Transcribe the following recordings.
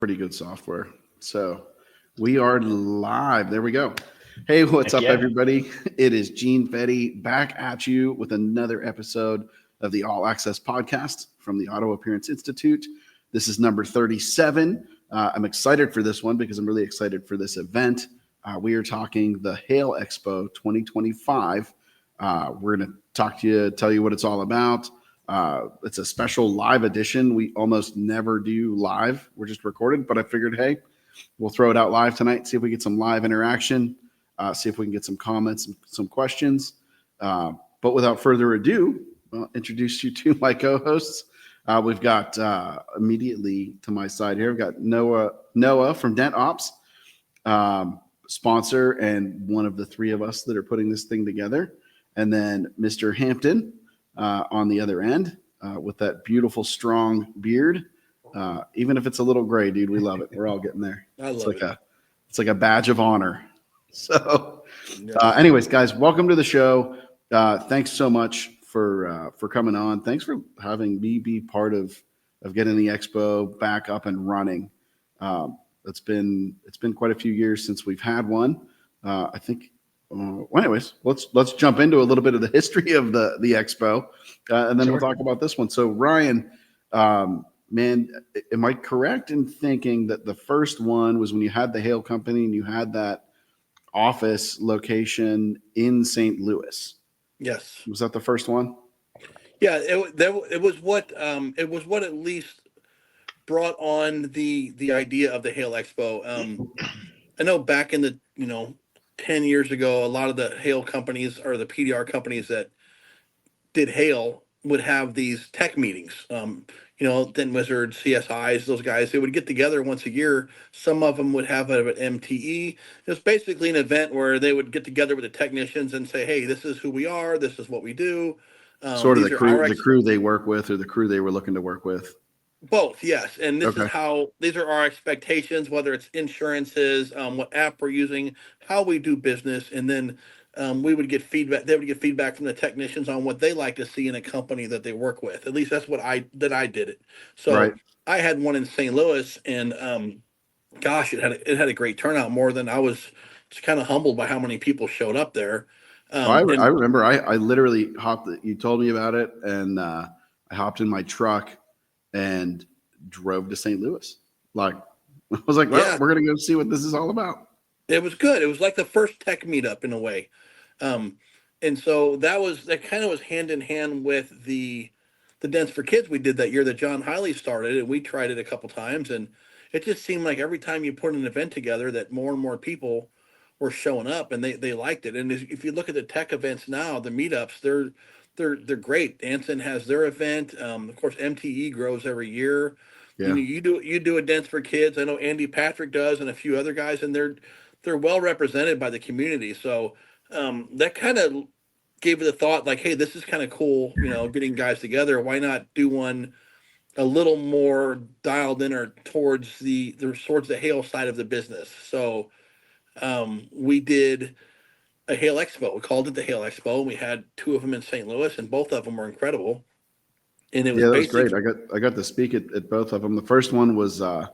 pretty good software. So we are live. There we go. Hey, what's Heck up, yeah. everybody? It is Gene Fetty back at you with another episode of the All Access podcast from the Auto Appearance Institute. This is number 37. I'm excited for this one because I'm really excited for this event. We are talking the Hail Expo 2025. We're going to talk to you, tell you what it's all about. It's a special live edition. We almost never do live. We're just recorded, but I figured, hey, we'll throw it out live tonight, see if we get some live interaction, see if we can get some comments, some questions. But without further ado, I'll introduce you to my co-hosts. We've got immediately to my side here, we've got Noah from DentOps, sponsor and one of the three of us that are putting this thing together. And then Mr. Hampton on the other end with that beautiful, strong beard. Even if it's a little gray, dude, we love it. We're all getting there. It's like a badge of honor. So anyways, guys, welcome to the show. Thanks so much for coming on. Thanks for having me be part of getting the expo back up and running. It's been quite a few years since we've had one. I think. Well, anyways, let's jump into a little bit of the history of the expo, and then we'll talk about this one. So, Ryan, man, am I correct in thinking that the first one was when you had the Hail Company and you had that office location in St. Louis? Yes. Was that the first one? Yeah, it was what at least brought on the idea of the Hail Expo. I know back in the 10 years ago, a lot of the Hail companies or the PDR companies that did Hail would have these tech meetings. Dent Wizards, CSIs, those guys, they would get together once a year. Some of them would have an MTE. It was basically an event where they would get together with the technicians and say, hey, this is who we are. This is what we do. Sort of the crew they work with or the crew they were looking to work with. Both, yes. And this is how, these are our expectations, whether it's insurances, what app we're using, how we do business. And then we would get feedback. They would get feedback from the technicians on what they like to see in a company that they work with. At least that's what I did it. So I had one in St. Louis and gosh, it had a great turnout, more than I was just kind of humbled by how many people showed up there. I remember I literally you told me about it and I hopped in my truck and drove to St. Louis. Like, I was like, well, we're going to go see what this is all about. It was good. It was like the first tech meetup in a way. And so that kind of was hand in hand with the Dents for Kids we did that year that John Hiley started, and we tried it a couple times. And it just seemed like every time you put an event together that more and more people were showing up and they liked it. And if you look at the tech events now, the meetups, they're great. Anson has their event. Of course, MTE grows every year. Yeah. You do a Dents for Kids. I know Andy Patrick does, and a few other guys, and they're well represented by the community. So that kind of gave it a thought, like, hey, this is kind of cool. Getting guys together. Why not do one a little more dialed in or towards the Hail side of the business? So we did a Hail Expo. We called it the Hail Expo. And we had two of them in St. Louis, and both of them were incredible. And it was that was great. I got to speak at both of them. The first one was I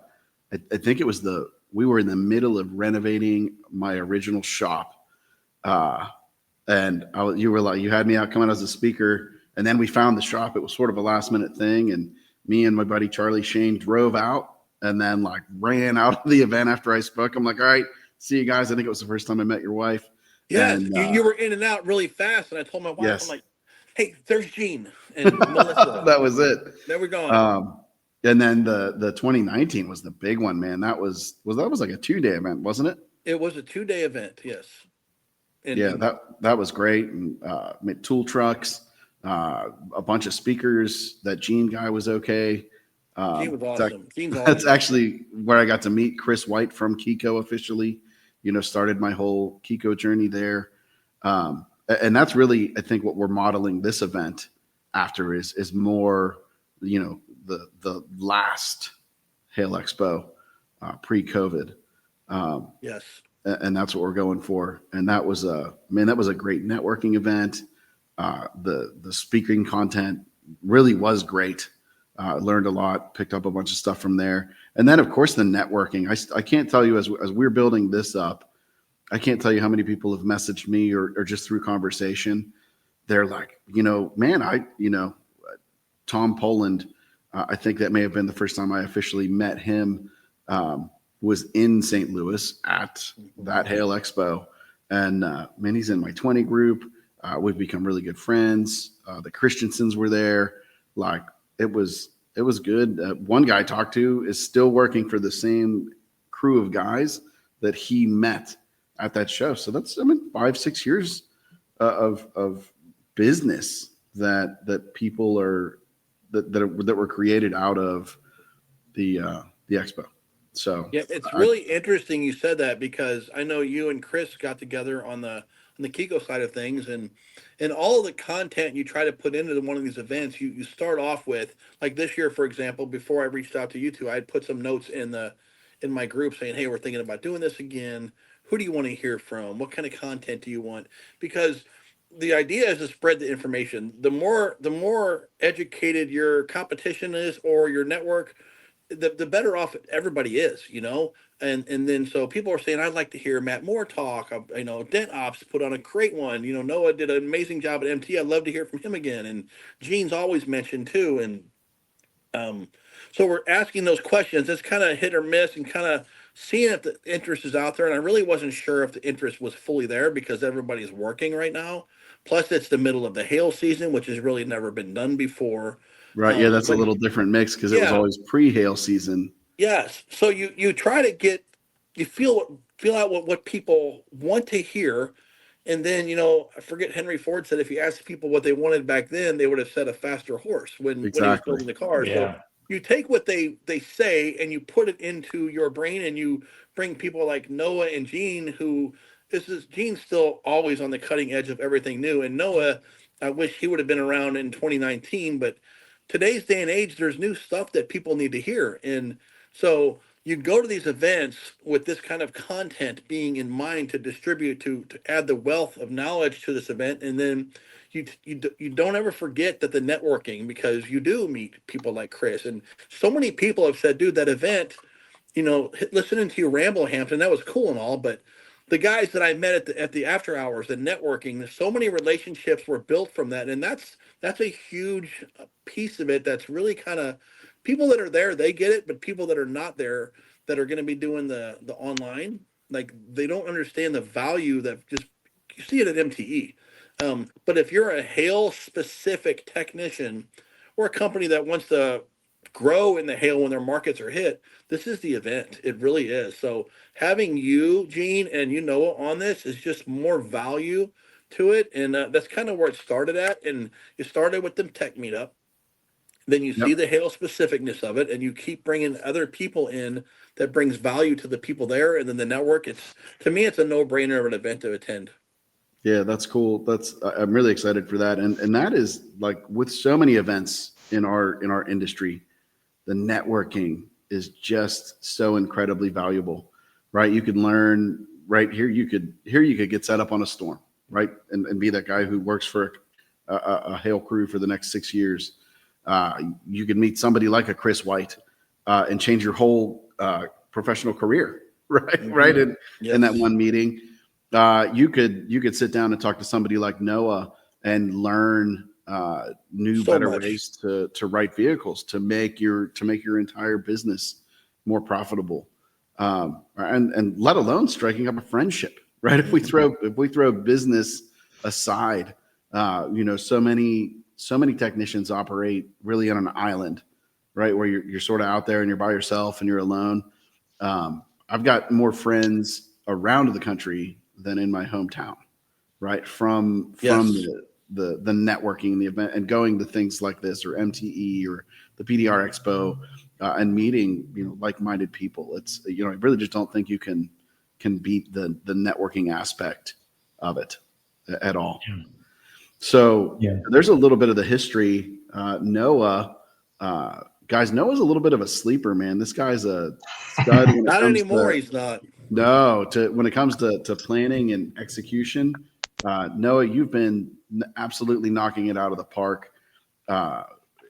think it was we were in the middle of renovating my original shop, and you had me out coming as a speaker, and then we found the shop. It was sort of a last minute thing, and me and my buddy Charlie Shane drove out and then like ran out of the event after I spoke. I'm like, all right, see you guys. I think it was the first time I met your wife. Yeah, you were in and out really fast, and I told my wife, I'm like, hey, there's Gene and Melissa. That was it. There we go. And then the 2019 was the big one, man. That was like a 2-day event, wasn't it? It was a 2-day event, yes. That was great. And tool trucks, a bunch of speakers. That Gene guy was okay. Gene was awesome. That's actually where I got to meet Chris White from Kiko officially. Started my whole Kiko journey there. And that's really, I think, what we're modeling this event after is more, the last Hail Expo pre-COVID. Yes. And that's what we're going for. And that was a great networking event. The speaking content really was great. Learned a lot, picked up a bunch of stuff from there. And then, of course, the networking. I can't tell you, as we're building this up, I can't tell you how many people have messaged me or just through conversation. They're like, man, Tom Poland, I think that may have been the first time I officially met him, was in St. Louis at that Hail Expo. And man, he's in my 20 group. We've become really good friends. The Christiansens were there. Like, it was good. One guy I talked to is still working for the same crew of guys that he met at that show. So that's, 5-6 years of business that people are that were created out of the expo. So yeah, it's really interesting you said that, because I know you and Chris got together on the Kiko side of things, and all of the content you try to put into one of these events, you start off with, like this year, for example, before I reached out to you two, I had put some notes in my group saying, hey, we're thinking about doing this again. Who do you want to hear from? What kind of content do you want? Because the idea is to spread the information. The more educated your competition is, or your network, the better off everybody is, and then so people are saying, I'd like to hear Matt Moore talk. DentOps put on a great one. Noah did an amazing job at MT. I'd love to hear from him again. And Gene's always mentioned too. And so we're asking those questions. It's kind of hit or miss, and kind of seeing if the interest is out there. And I really wasn't sure if the interest was fully there, because everybody's working right now. Plus, it's the middle of the hail season, which has really never been done before. Right. Yeah, that's a little different mix, because it was always pre-hail season. Yes. So you try to you feel out what people want to hear. And then, I forget, Henry Ford said if you asked people what they wanted back then, they would have said a faster horse when he was building the car. Yeah. So you take what they say and you put it into your brain, and you bring people like Noah and Gene, Gene's still always on the cutting edge of everything new. And Noah, I wish he would have been around in 2019, but today's day and age, there's new stuff that people need to hear. And so you go to these events with this kind of content being in mind to distribute, to add the wealth of knowledge to this event. And then you don't ever forget that the networking, because you do meet people like Chris. And so many people have said, dude, that event, listening to you ramble, Hampton, that was cool and all, but the guys that I met at the after hours, the networking, so many relationships were built from that. And that's a huge piece of it. That's really kind of, people that are there, they get it, but people that are not there, that are going to be doing the online, like, they don't understand the value that just, you see it at MTE. But if you're a hail specific technician, or a company that wants to grow in the hail when their markets are hit, this is the event. It really is. So having you, Gene, and Noah on this is just more value to it. And that's kind of where it started at. And you started with the tech meetup. Then you see the hail specificness of it, and you keep bringing other people in that brings value to the people there. And then the network, to me, it's a no-brainer of an event to attend. Yeah, that's cool. I'm really excited for that. And that is, like, with so many events in our industry, the networking is just so incredibly valuable, right? You can learn right here. You could get set up on a storm, right? And be that guy who works for a hail crew for the next 6 years. You could meet somebody like a Chris White and change your whole professional career, right? Mm-hmm. Right. In that one meeting, you could sit down and talk to somebody like Noah and learn better ways to write vehicles, to make your entire business more profitable, and let alone striking up a friendship, right? If we throw business aside, so many technicians operate really on an island, right? Where you're sort of out there and you're by yourself and you're alone. I've got more friends around the country than in my hometown, right? From the networking and the event, and going to things like this, or MTE, or the PDR Expo, and meeting like-minded people. It's I really just don't think you can beat the networking aspect of it at all. Yeah. So there's a little bit of the history. Noah, guys, Noah's a little bit of a sleeper, man. This guy's a stud. Not anymore. He's not. No, when it comes to planning and execution, Noah, you've been absolutely knocking it out of the park.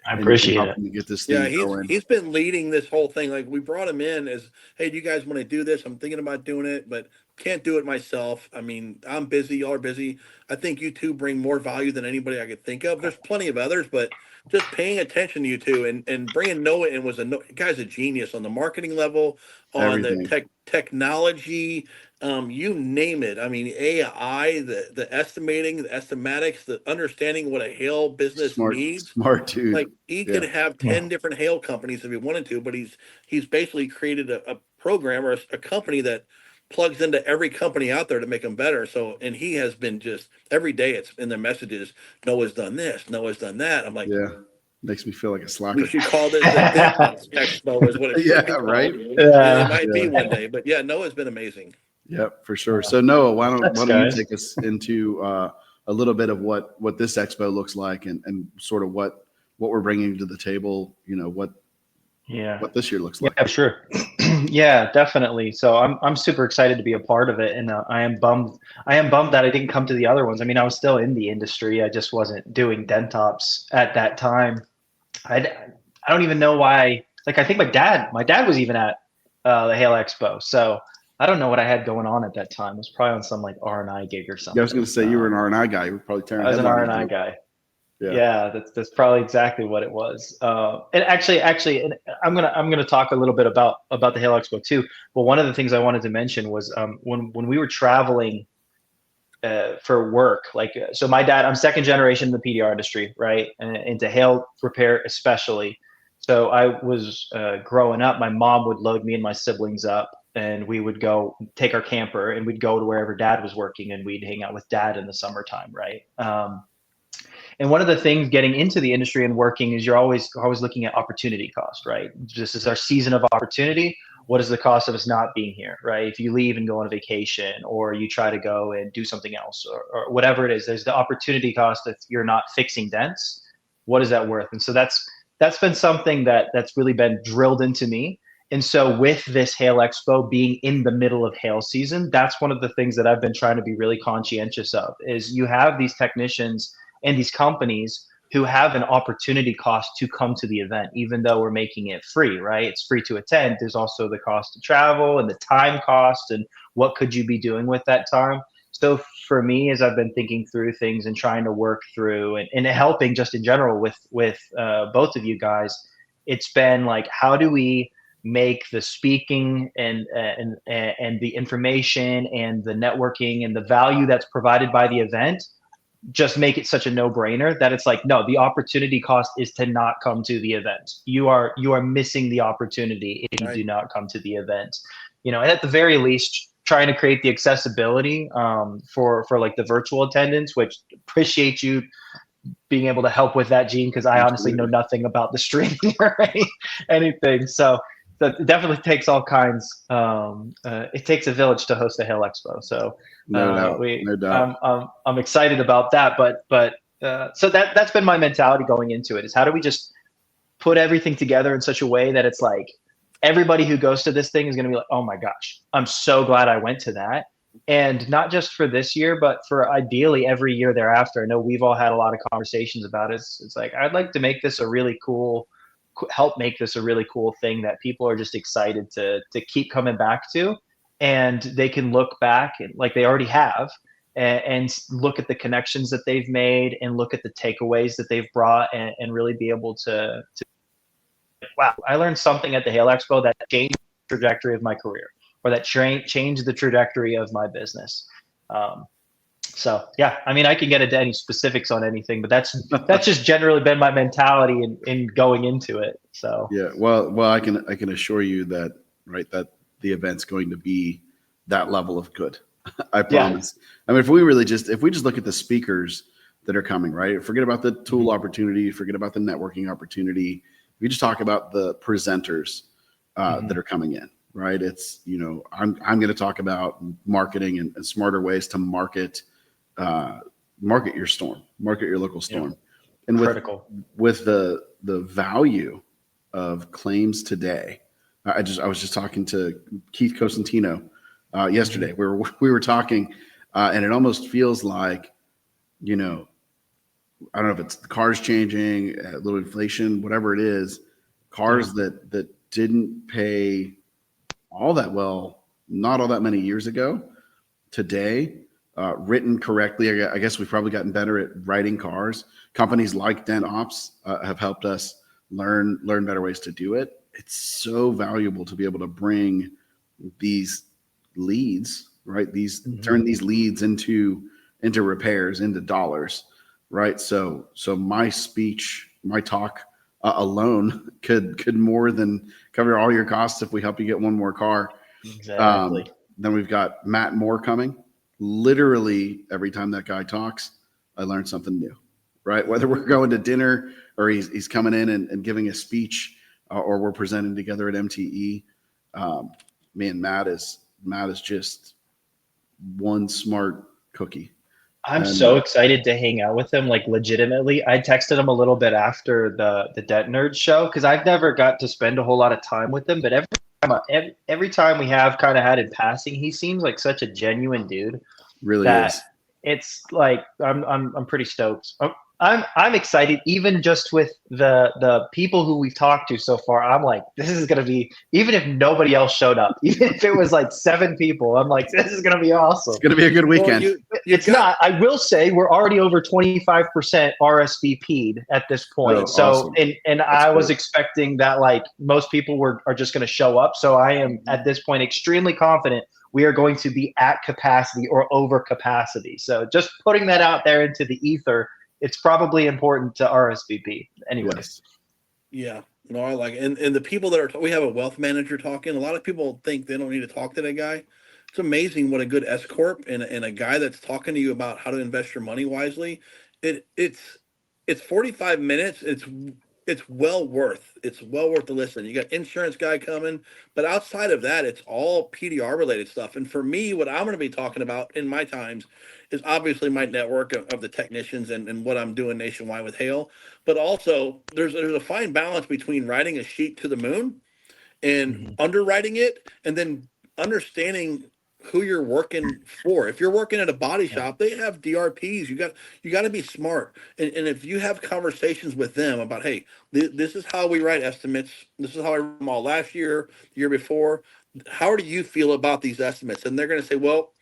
I and appreciate it. helping to get this thing Yeah, going. he's been leading this whole thing. Like we brought him in as, hey, do you guys want to do this? I'm thinking about doing it, but can't do it myself. I mean, I'm busy, y'all are busy. I think you two bring more value than anybody I could think of. There's plenty of others, but just paying attention to you two and bringing Noah in was guy's a genius on the marketing level, on the Everything. technology, you name it. I mean, AI, the estimating, the estimatics, the understanding what a Hail business needs. Smart dude. Like he Yeah. could have 10 different hail companies if he wanted to, but he's basically created a program or a company that plugs into every company out there to make them better. So, and he has been just every day it's in their messages, Noah's done this, Noah's done that. I'm like, Yeah. Makes me feel like a we slacker. should call this the DentOps Expo is what it should be Yeah, called. right. And Yeah. it might be Yeah. one day, but yeah, Noah's been amazing. Yep, for sure. So Noah, why don't Thanks, you guys. take us into a little bit of what this expo looks like and sort of what we're bringing to the table, what this year looks like. Yeah, sure. Yeah, definitely. So I'm super excited to be a part of it, and I am bummed that I didn't come to the other ones. I mean, I was still in the industry. I just wasn't doing DentOps at that time. I don't even know why. Like, I think my dad was even at the Hail Expo. So I don't know what I had going on at that time. It was probably on some like R&I gig or something. Yeah, I was going to say you were an R&I guy. You were probably tearing I was an headlines, R&I dude. guy. Yeah. Yeah, that's probably exactly what it was. And actually, and I'm gonna talk a little bit about the Hail Expo too. But one of the things I wanted to mention was when we were traveling for work, so my dad, I'm second generation in the PDR industry, right, and into hail repair especially. So I was growing up, my mom would load me and my siblings up, and we would go take our camper and we'd go to wherever dad was working, and we'd hang out with dad in the summertime, right? And one of the things getting into the industry and working is you're always looking at opportunity cost, right? This is our season of opportunity. What is the cost of us not being here, right? If you leave and go on a vacation, or you try to go and do something else, or whatever it is, there's the opportunity cost if you're not fixing dents. What is that worth? And so that's been something that's really been drilled into me. And so with this Hail Expo being in the middle of hail season, that's one of the things that I've been trying to be really conscientious of, is you have these technicians and these companies who have an opportunity cost to come to the event, even though we're making it free, right? It's free to attend. There's also the cost of travel and the time cost, and what could you be doing with that time? So for me, as I've been thinking through things and trying to work through and helping just in general with both of you guys, it's been like, how do we make the speaking and the information and the networking and the value that's provided by the event just make it such a no-brainer that it's like, no, the opportunity cost is to not come to the event. You are missing the opportunity if you do not come to the event. And at the very least, trying to create the accessibility for like the virtual attendance, which appreciate you being able to help with that, Gene, because I honestly know nothing about the streaming or anything. So that definitely takes all kinds. It takes a village to host a Hail Expo. So No doubt. I'm excited about that. But so that's been my mentality going into it, is how do we just put everything together in such a way that it's like everybody who goes to this thing is going to be like, oh my gosh, I'm so glad I went to that. And not just for this year, but for ideally every year thereafter. I know we've all had a lot of conversations about it. It's like, I'd like to make this help make this a really cool thing that people are just excited to keep coming back to, and they can look back like they already have and look at the connections that they've made and look at the takeaways that they've brought and really be able to wow, I learned something at the Hail Expo that changed the trajectory of my career, or that changed the trajectory of my business. So yeah, I mean, I can get into any specifics on anything, but that's just generally been my mentality in going into it. So yeah, well, I can assure you that that the event's going to be that level of good. I promise. Yeah. I mean, if we just look at the speakers that are coming, right? Forget about the tool opportunity, forget about the networking opportunity. We just talk about the presenters that are coming in, right? It's, I'm going to talk about marketing and smarter ways to market your storm, market your local storm. Yeah. And critical with the value of claims today. I was just talking to Keith Cosentino yesterday. We were talking, and it almost feels like, I don't know if it's the cars changing, a little inflation, whatever it is, cars that didn't pay all that well, not all that many years ago, today, written correctly. I guess we've probably gotten better at writing cars. Companies like DentOps have helped us learn better ways to do it. It's so valuable to be able to bring these leads, right? Turn these leads into repairs, into dollars, right? So my speech, my talk alone could more than cover all your costs if we help you get one more car. Exactly. Then we've got Matt Moore coming. Literally every time that guy talks, I learn something new, right? Whether we're going to dinner or he's coming in and giving a speech or we're presenting together at MTE. Me and Matt is just one smart cookie. I'm so excited to hang out with him, like legitimately. I texted him a little bit after the Dent Nerd show because I've never got to spend a whole lot of time with him, but every time we have kind of had in passing, he seems like such a genuine dude. Really that is. It's like I'm pretty stoked. I'm excited, even just with the people who we've talked to so far. I'm like, this is gonna be, even if nobody else showed up, even if it was like 7 people, I'm like, this is gonna be awesome. It's gonna be a good weekend. It's not. I will say we're already over 25% RSVP'd at this point. Oh, so awesome. and I was expecting that like most people are just gonna show up. So I am at this point extremely confident we are going to be at capacity or over capacity. So just putting that out there into the ether. It's probably important to RSVP anyways. Yes. Yeah, no, I like it. And the people that we have a wealth manager talking. A lot of people think they don't need to talk to that guy. It's amazing what a good S corp and a guy that's talking to you about how to invest your money wisely. It's 45 minutes. It's well worth the listen. You got insurance guy coming, but outside of that, it's all PDR related stuff. And for me, what I'm going to be talking about in my times is obviously my network of the technicians and what I'm doing nationwide with Hail. But also there's a fine balance between writing a sheet to the moon and underwriting it, and then understanding who you're working for. If you're working at a body shop, they have DRPs. You got to be smart. And if you have conversations with them about, hey, this is how we write estimates. This is how I wrote them all last year, the year before. How do you feel about these estimates? And they're going to say, well,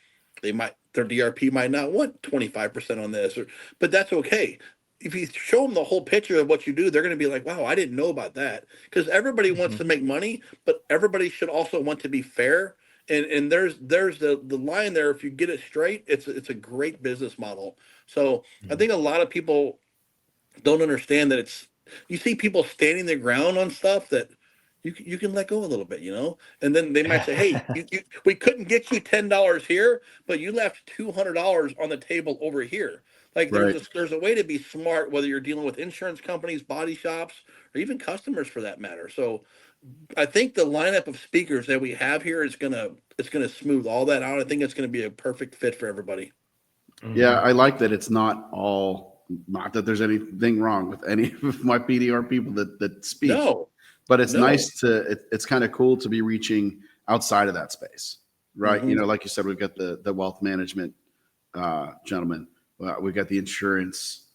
their DRP might not want 25% on this, but that's okay. If you show them the whole picture of what you do, they're going to be like, wow, I didn't know about that. Because everybody wants to make money, but everybody should also want to be fair. And there's the line there. If you get it straight, it's a great business model. So I think a lot of people don't understand that you see people standing their ground on stuff that you can let go a little bit, and then they might say, hey, we couldn't get you $10 here, but you left $200 on the table over here. Like there's a way to be smart, whether you're dealing with insurance companies, body shops, or even customers for that matter. So I think the lineup of speakers that we have here it's gonna smooth all that out. I think it's gonna be a perfect fit for everybody. Yeah, I like that it's not that there's anything wrong with any of my PDR people that speak. No. But it's nice it's kind of cool to be reaching outside of that space, right? Like you said, we've got the wealth management gentleman. We've got the insurance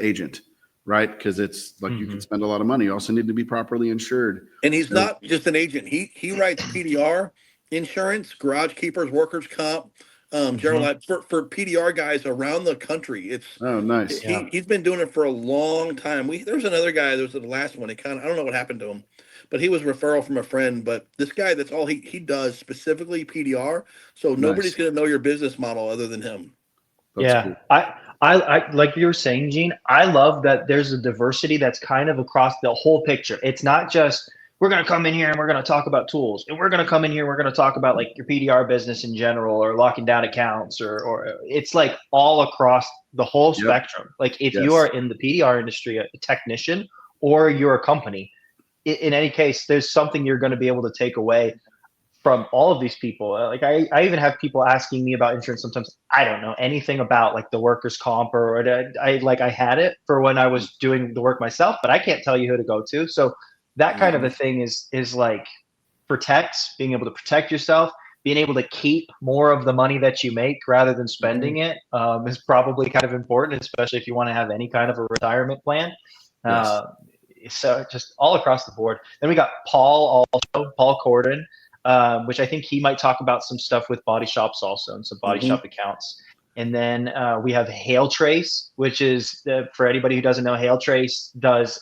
agent, right? Because it's like you can spend a lot of money. You also need to be properly insured. And he's not just an agent. He writes PDR, insurance, garage keepers, workers' comp, general for PDR guys around the country. It's nice. He's been doing it for a long time. There's another guy. There was the last one. I don't know what happened to him, but he was a referral from a friend. But this guy, that's all he does, specifically PDR. So nobody's going to know your business model other than him. That's cool. I like you were saying, Gene, I love that there's a diversity that's kind of across the whole picture. It's not just we're going to come in here and we're going to talk about tools, and we're going to come in here and we're going to talk about like your PDR business in general, or locking down accounts, or it's like all across the whole spectrum. Like if you are in the PDR industry, a technician, or you're a company, in any case, there's something you're going to be able to take away from all of these people. Like I even have people asking me about insurance sometimes. I don't know anything about like the workers' comp, or I had it for when I was doing the work myself, but I can't tell you who to go to. So that kind of a thing is like being able to protect yourself, being able to keep more of the money that you make rather than spending it is probably kind of important, especially if you want to have any kind of a retirement plan. Yes. So just all across the board. Then we got Paul Corden, which I think he might talk about some stuff with body shops also and some body shop accounts. And then we have Hail Trace, which is for anybody who doesn't know, Hail Trace does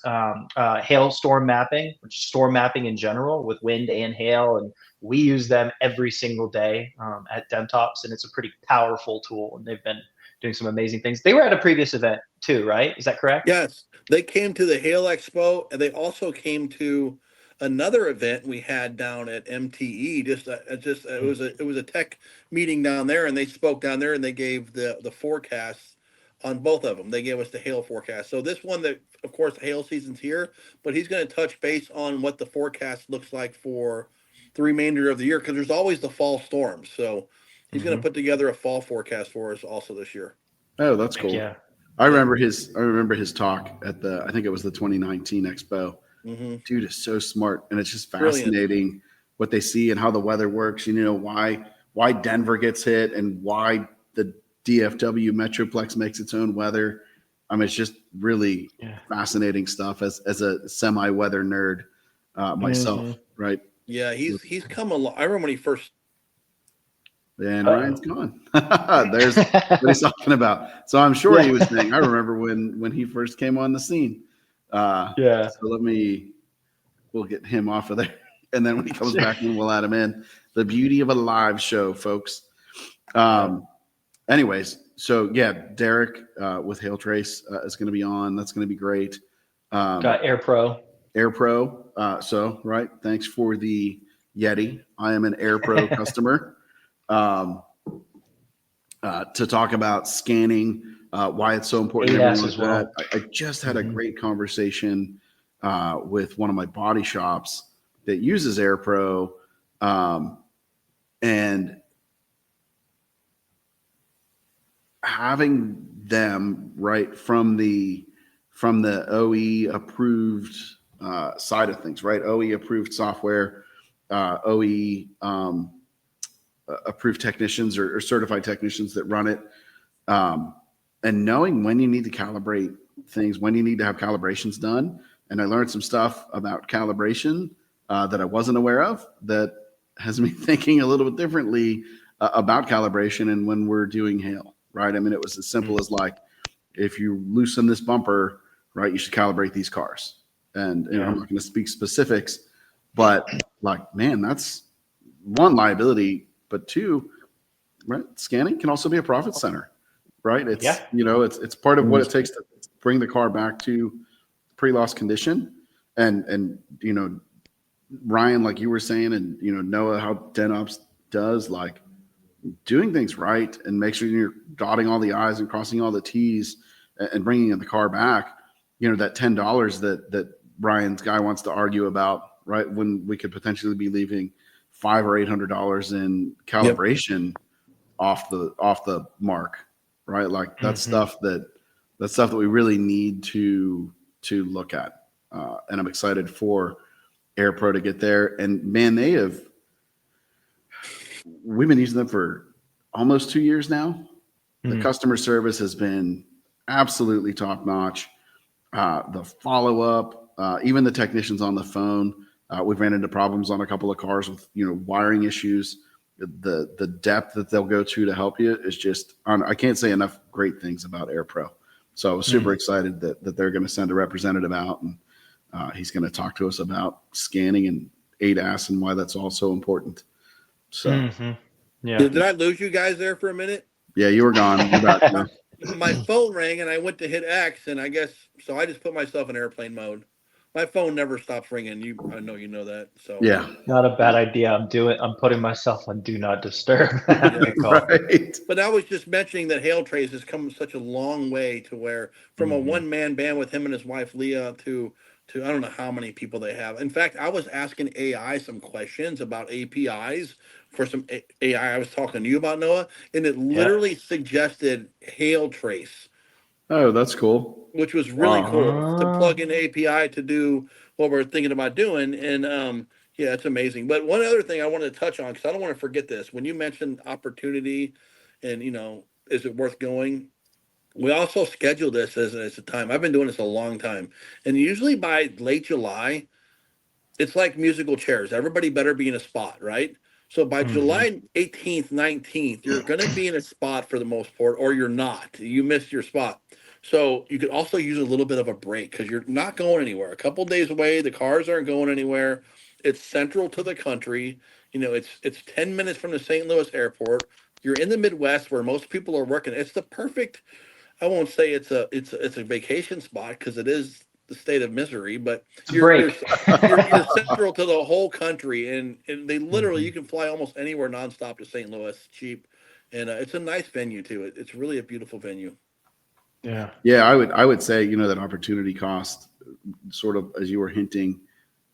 hail storm mapping, which is storm mapping in general with wind and hail. And we use them every single day at DentOps, and it's a pretty powerful tool. And they've been doing some amazing things. They were at a previous event too, right? Is that correct? Yes, they came to the Hail Expo, and they also came to another event we had down at MTE. It was a tech meeting down there, and they spoke down there, and they gave the forecasts on both of them. They gave us the hail forecast. So this one, that of course hail season's here, but he's going to touch base on what the forecast looks like for the remainder of the year, because there's always the fall storms. So he's going to put together a fall forecast for us also this year. Oh, that's cool. Yeah. I remember his talk at I think it was the 2019 Expo. Dude is so smart, and it's just fascinating what they see and how the weather works. You know, why Denver gets hit and why the DFW Metroplex makes its own weather. I mean, it's just really fascinating stuff as a semi-weather nerd myself, right? Yeah, he's come along. I remember when he first. And Ryan's gone. There's what he's talking about. So I'm sure he was saying, I remember when he first came on the scene. So we'll get him off of there. And then when he comes back in, we'll add him in. The beauty of a live show, folks. Anyways, so yeah, Derek with Hail Trace is going to be on. That's going to be great. Got Air Pro. So, right. Thanks for the Yeti. I am an Air Pro customer. To talk about scanning, why it's so important. As well. I just had a great conversation with one of my body shops that uses AirPro, and having them right from the OE approved side of things, right? OE approved software, OE approved technicians or certified technicians that run it, and knowing when you need to calibrate things, when you need to have calibrations done. And I learned some stuff about calibration that I wasn't aware of that has me thinking a little bit differently about calibration and when we're doing hail, right? I mean, it was as simple as like, if you loosen this bumper, right, you should calibrate these cars. And you know, I'm not going to speak specifics, but like, man, that's one, liability. But two, right? Scanning can also be a profit center, right? It's it's part of what it takes to bring the car back to pre-loss condition. And you know, Ryan, like you were saying, and you know, Noah, how DentOps does, like doing things right and make sure you're dotting all the I's and crossing all the T's and bringing the car back. You know, that $10 that Ryan's guy wants to argue about, right? When we could potentially be leaving $500 or $800 in calibration off the mark, right? Like that's stuff that we really need to look at. And I'm excited for AirPro to get there. And man, we've been using them for almost 2 years now. The customer service has been absolutely top notch. The follow-up, even the technicians on the phone, we've ran into problems on a couple of cars with, you know, wiring issues. The depth that they'll go to help you is just, I can't say enough great things about AirPro. So I was super excited that they're going to send a representative out, and he's going to talk to us about scanning and ADAS and why that's all so important. So, Did I lose you guys there for a minute? Yeah, you were gone. You're back now. My phone rang and I went to hit X, and I guess so. I just put myself in airplane mode. My phone never stops ringing. I know you know that. So yeah, not a bad idea. I'm putting myself on do not disturb. right. But I was just mentioning that Hail Trace has come such a long way to where from a one-man band with him and his wife Leah to I don't know how many people they have. In fact, I was asking AI some questions about APIs for some AI I was talking to you about, Noah, and it literally suggested Hail Trace. Oh, that's cool. Which was really cool to plug in API to do what we're thinking about doing. And Yeah, it's amazing. But one other thing I wanted to touch on, because I don't want to forget this. When you mentioned opportunity and, is it worth going? We also schedule this as a time. I've been doing this a long time. And usually by late July, it's like musical chairs. Everybody better be in a spot, right? So by Hmm. July 18th, 19th, you're going to be in a spot for the most part, or you're not. You missed your spot. So you could also use a little bit of a break because you're not going anywhere. A couple days away, the cars aren't going anywhere. It's central to the country. It's 10 minutes from the St. Louis airport. You're in the Midwest where most people are working. It's the perfect, I won't say it's a vacation spot because it is the state of misery, but It's a you're you're break. you're central to the whole country, and they literally Hmm. you can fly almost anywhere nonstop to St. Louis cheap, and it's a nice venue too. It's really a beautiful venue. Yeah, Yeah, I would say, that opportunity cost, sort of as you were hinting,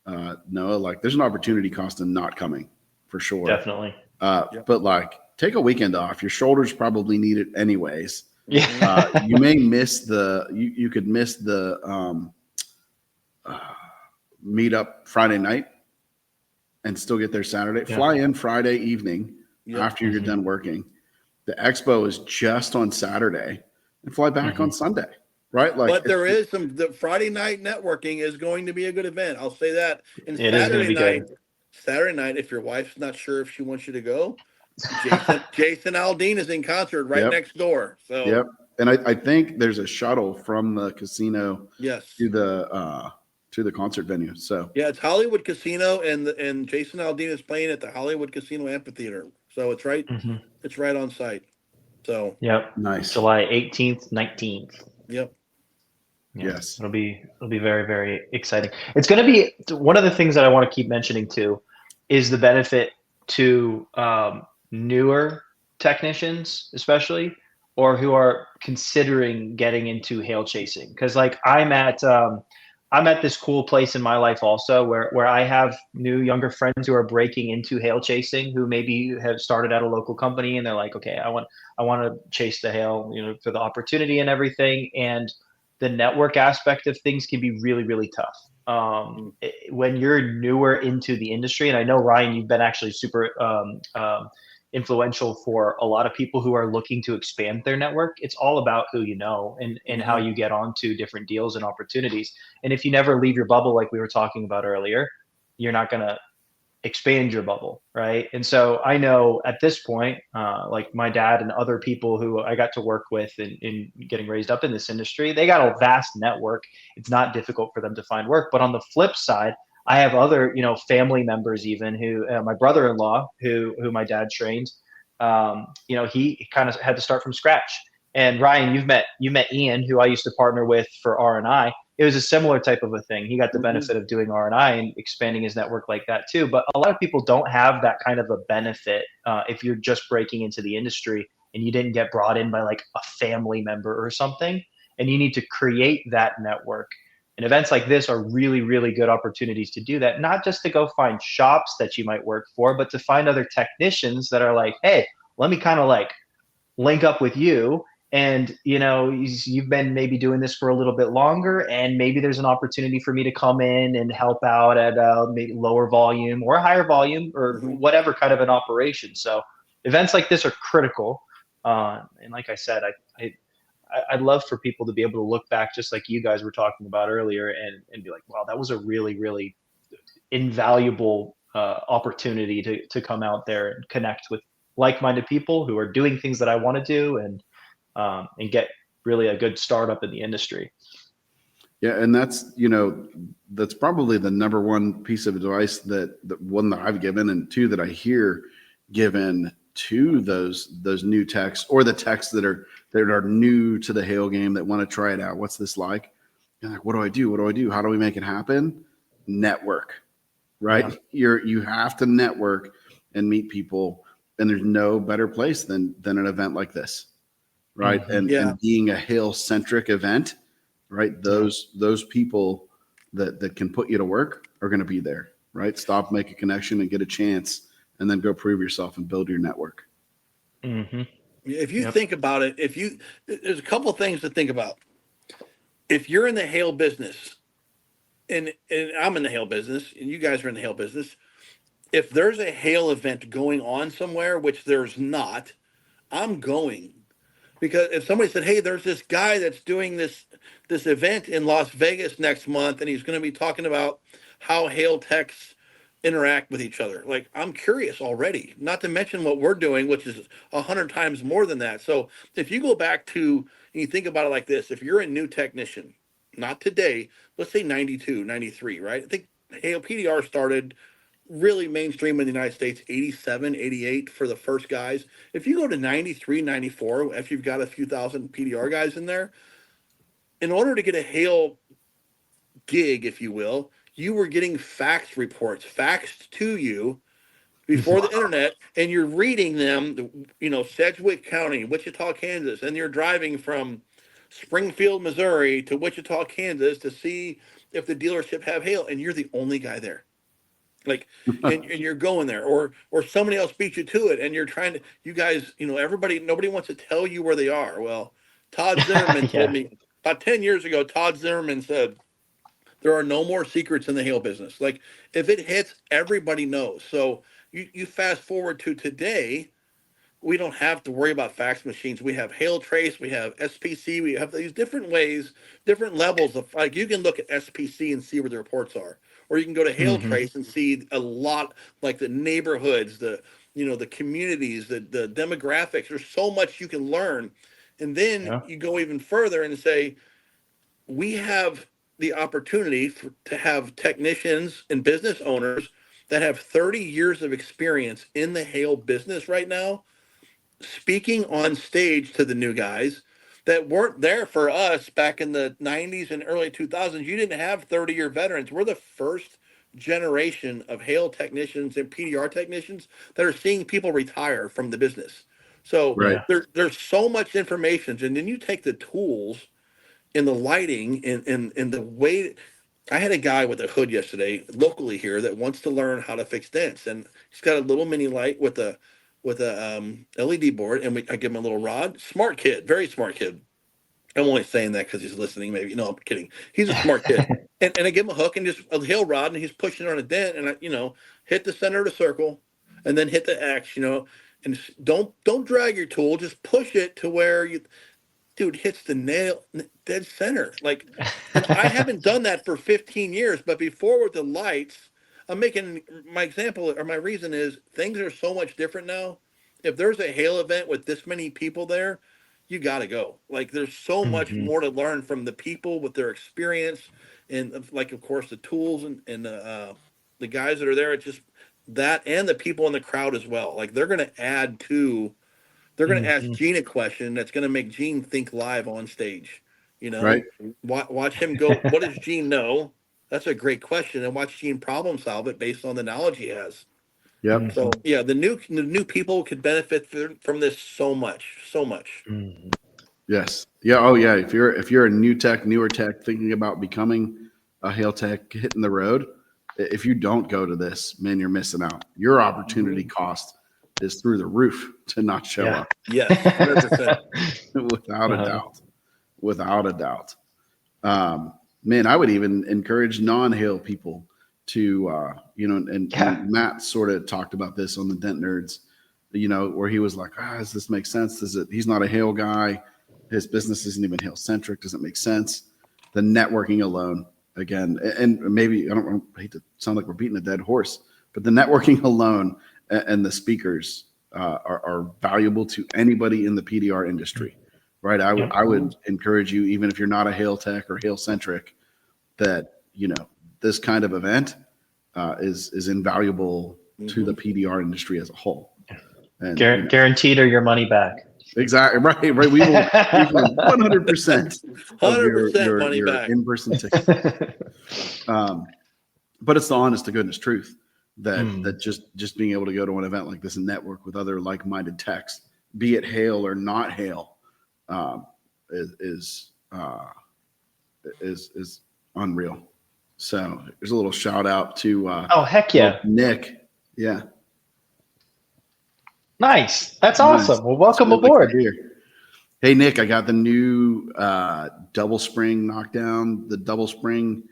Noah, like there's an opportunity cost in not coming for sure. definitely. Yep. But like take a weekend off. Your shoulders probably need it anyways. Hmm. You may miss you could miss the uh, meet up Friday night and still get there Saturday. Yeah. Fly in Friday evening Yep. after you're Hmm. done working. The expo is just on Saturday and fly back Hmm. on Sunday, right? Like But there is the Friday night networking is going to be a good event. I'll say that. And It is going to be good. Saturday night, if your wife's not sure if she wants you to go, Jason Aldean is in concert right yep, next door. So yep. And I think there's a shuttle from the casino yes. to the concert venue. So Yeah, it's Hollywood Casino, and Jason Aldean is playing at the Hollywood Casino Amphitheater. So Hmm. it's right on site. So Yep. nice. July 18th, 19th. yep. Yeah, Yes. it'll be very, very exciting. It's going to be one of the things that I want to keep mentioning too is the benefit to newer technicians, especially, or who are considering getting into hail chasing. Because like I'm at this cool place in my life also where I have new younger friends who are breaking into hail chasing, who maybe have started at a local company and they're like, okay, I want to chase the hail, for the opportunity and everything. And the network aspect of things can be really, really tough. When you're newer into the industry, and I know Ryan, you've been actually super influential for a lot of people who are looking to expand their network. It's all about who you know and how Hmm. you get onto different deals and opportunities. And if you never leave your bubble, like we were talking about earlier, you're not going to expand your bubble, right? And so I know at this point, like my dad and other people who I got to work with in getting raised up in this industry, they got a vast network. It's not difficult for them to find work. But on the flip side, I have other, family members even who, my brother-in-law, who my dad trained, he kind of had to start from scratch. And Ryan, you met Ian, who I used to partner with for R&I. It was a similar type of a thing. He got the Hmm. benefit of doing R&I and expanding his network like that too. But a lot of people don't have that kind of a benefit if you're just breaking into the industry and you didn't get brought in by like a family member or something. And you need to create that network. And events like this are really, really good opportunities to do that, not just to go find shops that you might work for, but to find other technicians that are like, hey, let me kind of like link up with you, and you've been maybe doing this for a little bit longer, and maybe there's an opportunity for me to come in and help out at maybe lower volume or higher volume or Hmm. whatever kind of an operation. So events like this are critical, and like I said, I'd love for people to be able to look back just like you guys were talking about earlier and be like, wow, that was a really, really invaluable opportunity to come out there and connect with like-minded people who are doing things that I want to do, and get really a good startup in the industry. Yeah, and that's probably the number one piece of advice that one that I've given, and two that I hear given to those new techs or the techs that are new to the hail game that want to try it out. What's this like? You're like, what do I do? What do I do? How do we make it happen? Network, right? Yeah. You have to network and meet people, and there's no better place than an event like this, right? Hmm. And Yeah. being a hail centric event, right? Yeah. Those people that can put you to work are going to be there, right? Stop, make a connection, and get a chance, and then go prove yourself and build your network. Hmm. If you Yep. think about it, there's a couple things to think about. If you're in the hail business, and I'm in the hail business, and you guys are in the hail business, if there's a Hail event going on somewhere, which there's not, I'm going. Because if somebody said, "Hey, there's this guy that's doing this event in Las Vegas next month, and he's going to be talking about how Hail techs interact with each other," like, I'm curious already. Not to mention what we're doing, which is 100 times more than that. So if you go back to and you think about it like this, if you're a new technician, not today, let's say 92, 93, right? I think Hail PDR started really mainstream in the United States, 87, 88 for the first guys. If you go to 93, 94, if you've got a few thousand PDR guys in there, in order to get a Hail gig, if you will, you were getting fax reports faxed to you before the internet, and you're reading them, Sedgwick County, Wichita, Kansas, and you're driving from Springfield, Missouri to Wichita, Kansas to see if the dealership have Hail, and you're the only guy there. Like, and you're going there, or somebody else beat you to it, and you're trying to, you guys, nobody wants to tell you where they are. Well, Todd Zimmerman told me about 10 years ago. Todd Zimmerman said there are no more secrets in the Hail business. Like, if it hits, everybody knows. So you fast forward to today, we don't have to worry about fax machines. We have Hail Trace, we have SPC, we have these different ways, different levels of, like, you can look at SPC and see where the reports are, or you can go to Hail Trace and see a lot, like the neighborhoods, the communities, the demographics. There's so much you can learn, and then you go even further and say, we have the opportunity to have technicians and business owners that have 30 years of experience in the Hail business right now, speaking on stage to the new guys that weren't there for us back in the 90s and early 2000s. You didn't have 30-year veterans. We're the first generation of Hail technicians and PDR technicians that are seeing people retire from the business. So there's so much information. And then you take the tools and the lighting and the way. I had a guy with a hood yesterday locally here that wants to learn how to fix dents, and he's got a little mini light with a LED board, and I give him a little rod. Smart kid, very smart kid. I'm only saying that because he's listening. Maybe, no, I'm kidding. He's a smart kid, and I give him a hook and just a Hail rod, and he's pushing it on a dent, and I hit the center of the circle, and then hit the X, and don't drag your tool, just push it to where dude hits the nail dead center. Like, I haven't done that for 15 years, but before with the lights, I'm making my example, or my reason is things are so much different now. If there's a Hail event with this many people there, you got to go. Like, there's so much more to learn from the people with their experience, and, like, of course, the tools and the guys that are there. It's just that, and the people in the crowd as well. Like, they're going to ask Gene a question that's going to make Gene think live on stage. Right. Watch him go. What does Gene know? That's a great question, and watch Gene problem solve it based on the knowledge he has. Yep. So yeah, the new people could benefit from this so much. Yes. Yeah. Oh yeah. If you're a newer tech thinking about becoming a Hail tech, hitting the road, if you don't go to this, man, you're missing out. Your opportunity cost is through the roof to not show up. Yes, 100%. Without a doubt. Man, I would even encourage non-Hail people to, and Matt sort of talked about this on the Dent Nerds, where he was like, does this make sense? He's not a Hail guy. His business isn't even Hail centric. Doesn't make sense. The networking alone, again, and maybe I hate to sound like we're beating a dead horse, but the networking alone and the speakers are valuable to anybody in the PDR industry. Right. I would encourage you, even if you're not a Hail tech or Hail centric, that, this kind of event is invaluable to the PDR industry as a whole. And guaranteed or your money back. Exactly. Right. We will 100% money back. In-person ticket. But it's the honest to goodness truth that just being able to go to an event like this and network with other like-minded techs, be it Hail or not Hail, is unreal. So there's a little shout out to heck yeah, Nick. Yeah, nice. That's awesome. Well, welcome aboard. Hey Nick, I got the new double spring knockdown, the double spring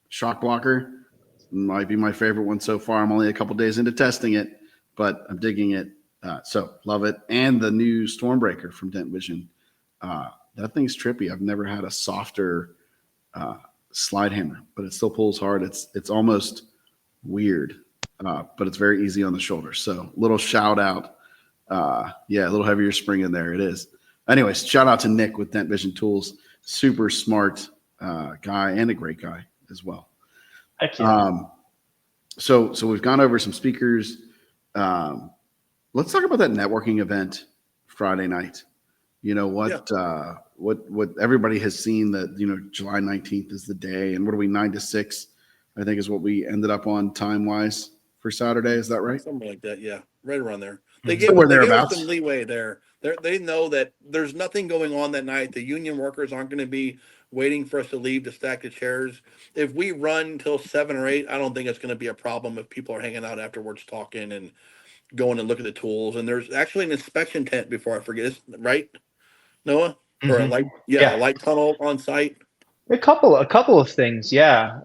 shock blocker. Might be my favorite one so far. I'm only a couple days into testing it, but I'm digging it. So love it. And the new Stormbreaker from Dent Vision. That thing's trippy. I've never had a softer slide hammer, but it still pulls hard. It's almost weird, but it's very easy on the shoulder. So little shout out. A little heavier spring in there. It is. Anyways, shout out to Nick with Dent Vision Tools. Super smart guy and a great guy as well. So we've gone over some speakers. Let's talk about that networking event Friday night. You know what everybody has seen that, July 19th is the day, and what are we, 9 to 6, I think is what we ended up on time wise for Saturday. Is that right? Something like that. Yeah. Right around there. They give us some leeway there. They know that there's nothing going on that night. The union workers aren't going to be waiting for us to leave to stack the chairs. If we run till 7 or 8, I don't think it's going to be a problem if people are hanging out afterwards talking and going and look at the tools. And there's actually an inspection tent before I forget. Right, Noah? Mm-hmm. Or a light tunnel on site. A couple of things, yeah.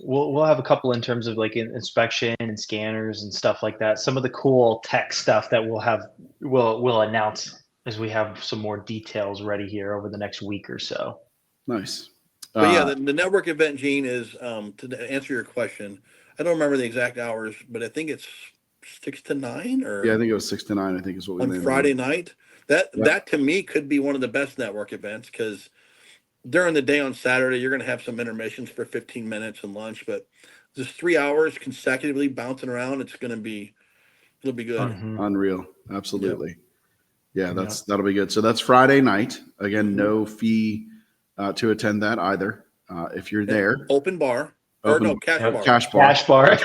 We'll have a couple in terms of like inspection and scanners and stuff like that. Some of the cool tech stuff that we'll announce as we have some more details ready here over the next week or so. Nice. But the network event, Gene, is to answer your question. I don't remember the exact hours, but I think it's 6 to 9, or I think it was 6 to 9. I think is what we on Friday night. That to me could be one of the best network events, because during the day on Saturday, you're going to have some intermissions for 15 minutes and lunch, but just 3 hours consecutively bouncing around, it'll be good. Mm-hmm. Unreal. Absolutely. Yeah, that'll be good. So that's Friday night. Again, no fee to attend that either. If you're there. Open bar. Cash bar. Cash bar. Cash bar.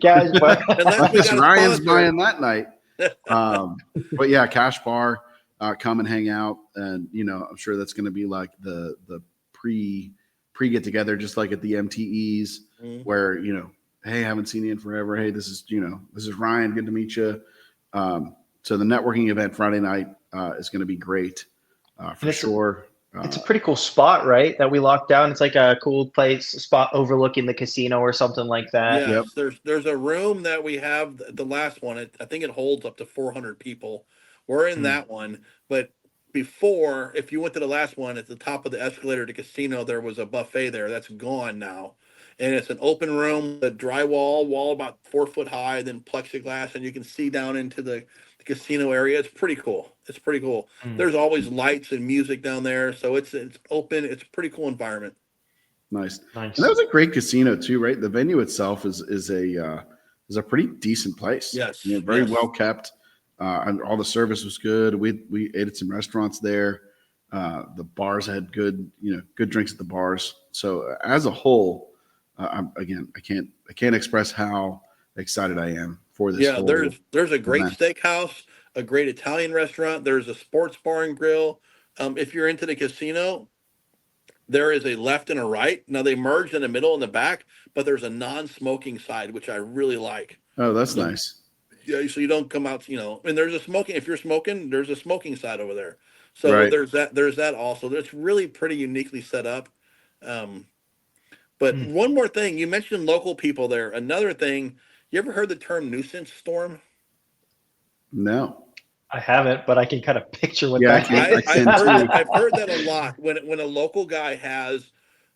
Cash bar. Unless Ryan's buying that night. But yeah, cash bar. Come and hang out, and I'm sure that's going to be like the pre get together, just like at the MTEs, where hey, haven't seen you in forever. Hey, this is Ryan. Good to meet you. So the networking event Friday night is going to be great for sure. It's a pretty cool spot, right? That we locked down. It's like a cool spot overlooking the casino or something like that. Yes, there's a room that we have. The last one, I think it holds up to 400 people. We're in that one, but before, if you went to the last one, at the top of the escalator to casino, there was a buffet there. That's gone now. And it's an open room, a drywall wall about 4 foot high, then plexiglass, and you can see down into the casino area. It's pretty cool. There's always lights and music down there, so it's open. It's a pretty cool environment. Nice. And that was a great casino too, right? The venue itself is a pretty decent place. Yes. Very well kept. And all the service was good. We ate at some restaurants there. The bars had good drinks at the bars. So as a whole, I can't express how excited I am for this. Yeah, there's a great steakhouse, a great Italian restaurant. There's a sports bar and grill. If you're into the casino, there is a left and a right. Now they merged in the middle and the back, but there's a non-smoking side, which I really like. Oh, that's nice. Yeah, so you don't come out, and there's a smoking. If you're smoking, there's a smoking side over there. So there's that also. It's really pretty uniquely set up. But one more thing, you mentioned local people there. Another thing, you ever heard the term nuisance storm? No, I haven't, but I can kind of picture what I've heard that a lot. When a local guy has,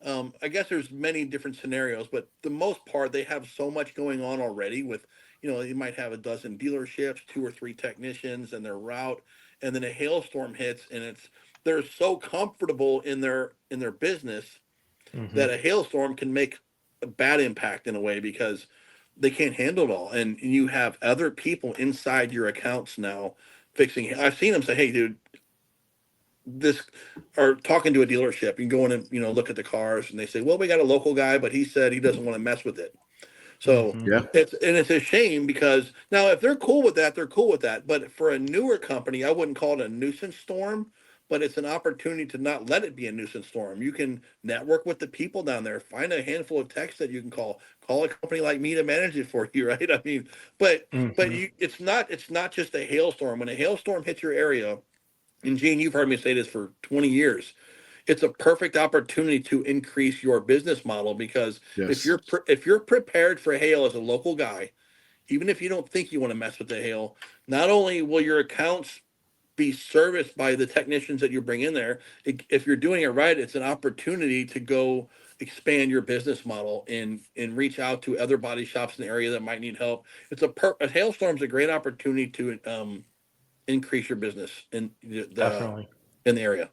I guess there's many different scenarios, but the most part, they have so much going on already with, you might have a dozen dealerships, 2 or 3 technicians and their route, and then a hailstorm hits, and they're so comfortable in their business that a hailstorm can make a bad impact in a way, because they can't handle it all. And you have other people inside your accounts now fixing. I've seen them say, "Hey, dude, or talking to a dealership and going and look at the cars, and they say, well, we got a local guy, but he said he doesn't want to mess with it." So it's a shame, because now if they're cool with that, they're cool with that. But for a newer company, I wouldn't call it a nuisance storm, but it's an opportunity to not let it be a nuisance storm. You can network with the people down there, find a handful of techs that you can call a company like me to manage it for you, right? I mean, but it's not just a hailstorm. When a hailstorm hits your area, and Gene, you've heard me say this for 20 years, it's a perfect opportunity to increase your business model, because Yes. if you're prepared for hail as a local guy, even if you don't think you want to mess with the hail, not only will your accounts be serviced by the technicians that you bring in there, if you're doing it right, it's an opportunity to go expand your business model and reach out to other body shops in the area that might need help. A hailstorm's a great opportunity to increase your business Definitely. in the area.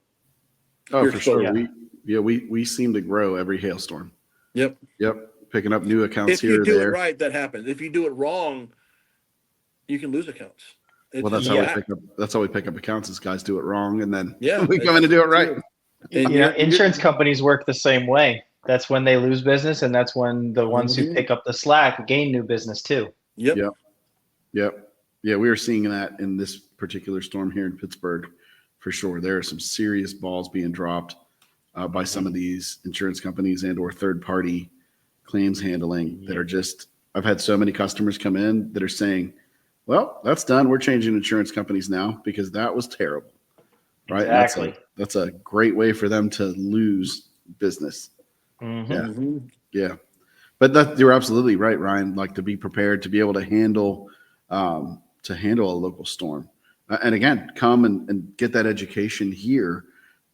Oh, Your for sure. exposure. We seem to grow every hailstorm. Yep. Yep. Picking up new accounts If you here or do it there. right, that happens. If you do it wrong, you can lose accounts. Well, that's how we pick up. That's how we pick up accounts. Is guys do it wrong, and then we come in to do it right. And Insurance companies work the same way. That's when they lose business, and that's when the ones who pick up the slack gain new business too. Yep. Yep. Yeah, we were seeing that in this particular storm here in Pittsburgh, for sure. There are some serious balls being dropped by some of these insurance companies and or third party claims handling that are just. I've had so many customers come in that are saying, well, that's done. We're changing insurance companies now because that was terrible. Right. Exactly. That's a great way for them to lose business. Yeah. But you're absolutely right, Ryan. Like, to be prepared to be able to handle a local storm. And again, come and get that education here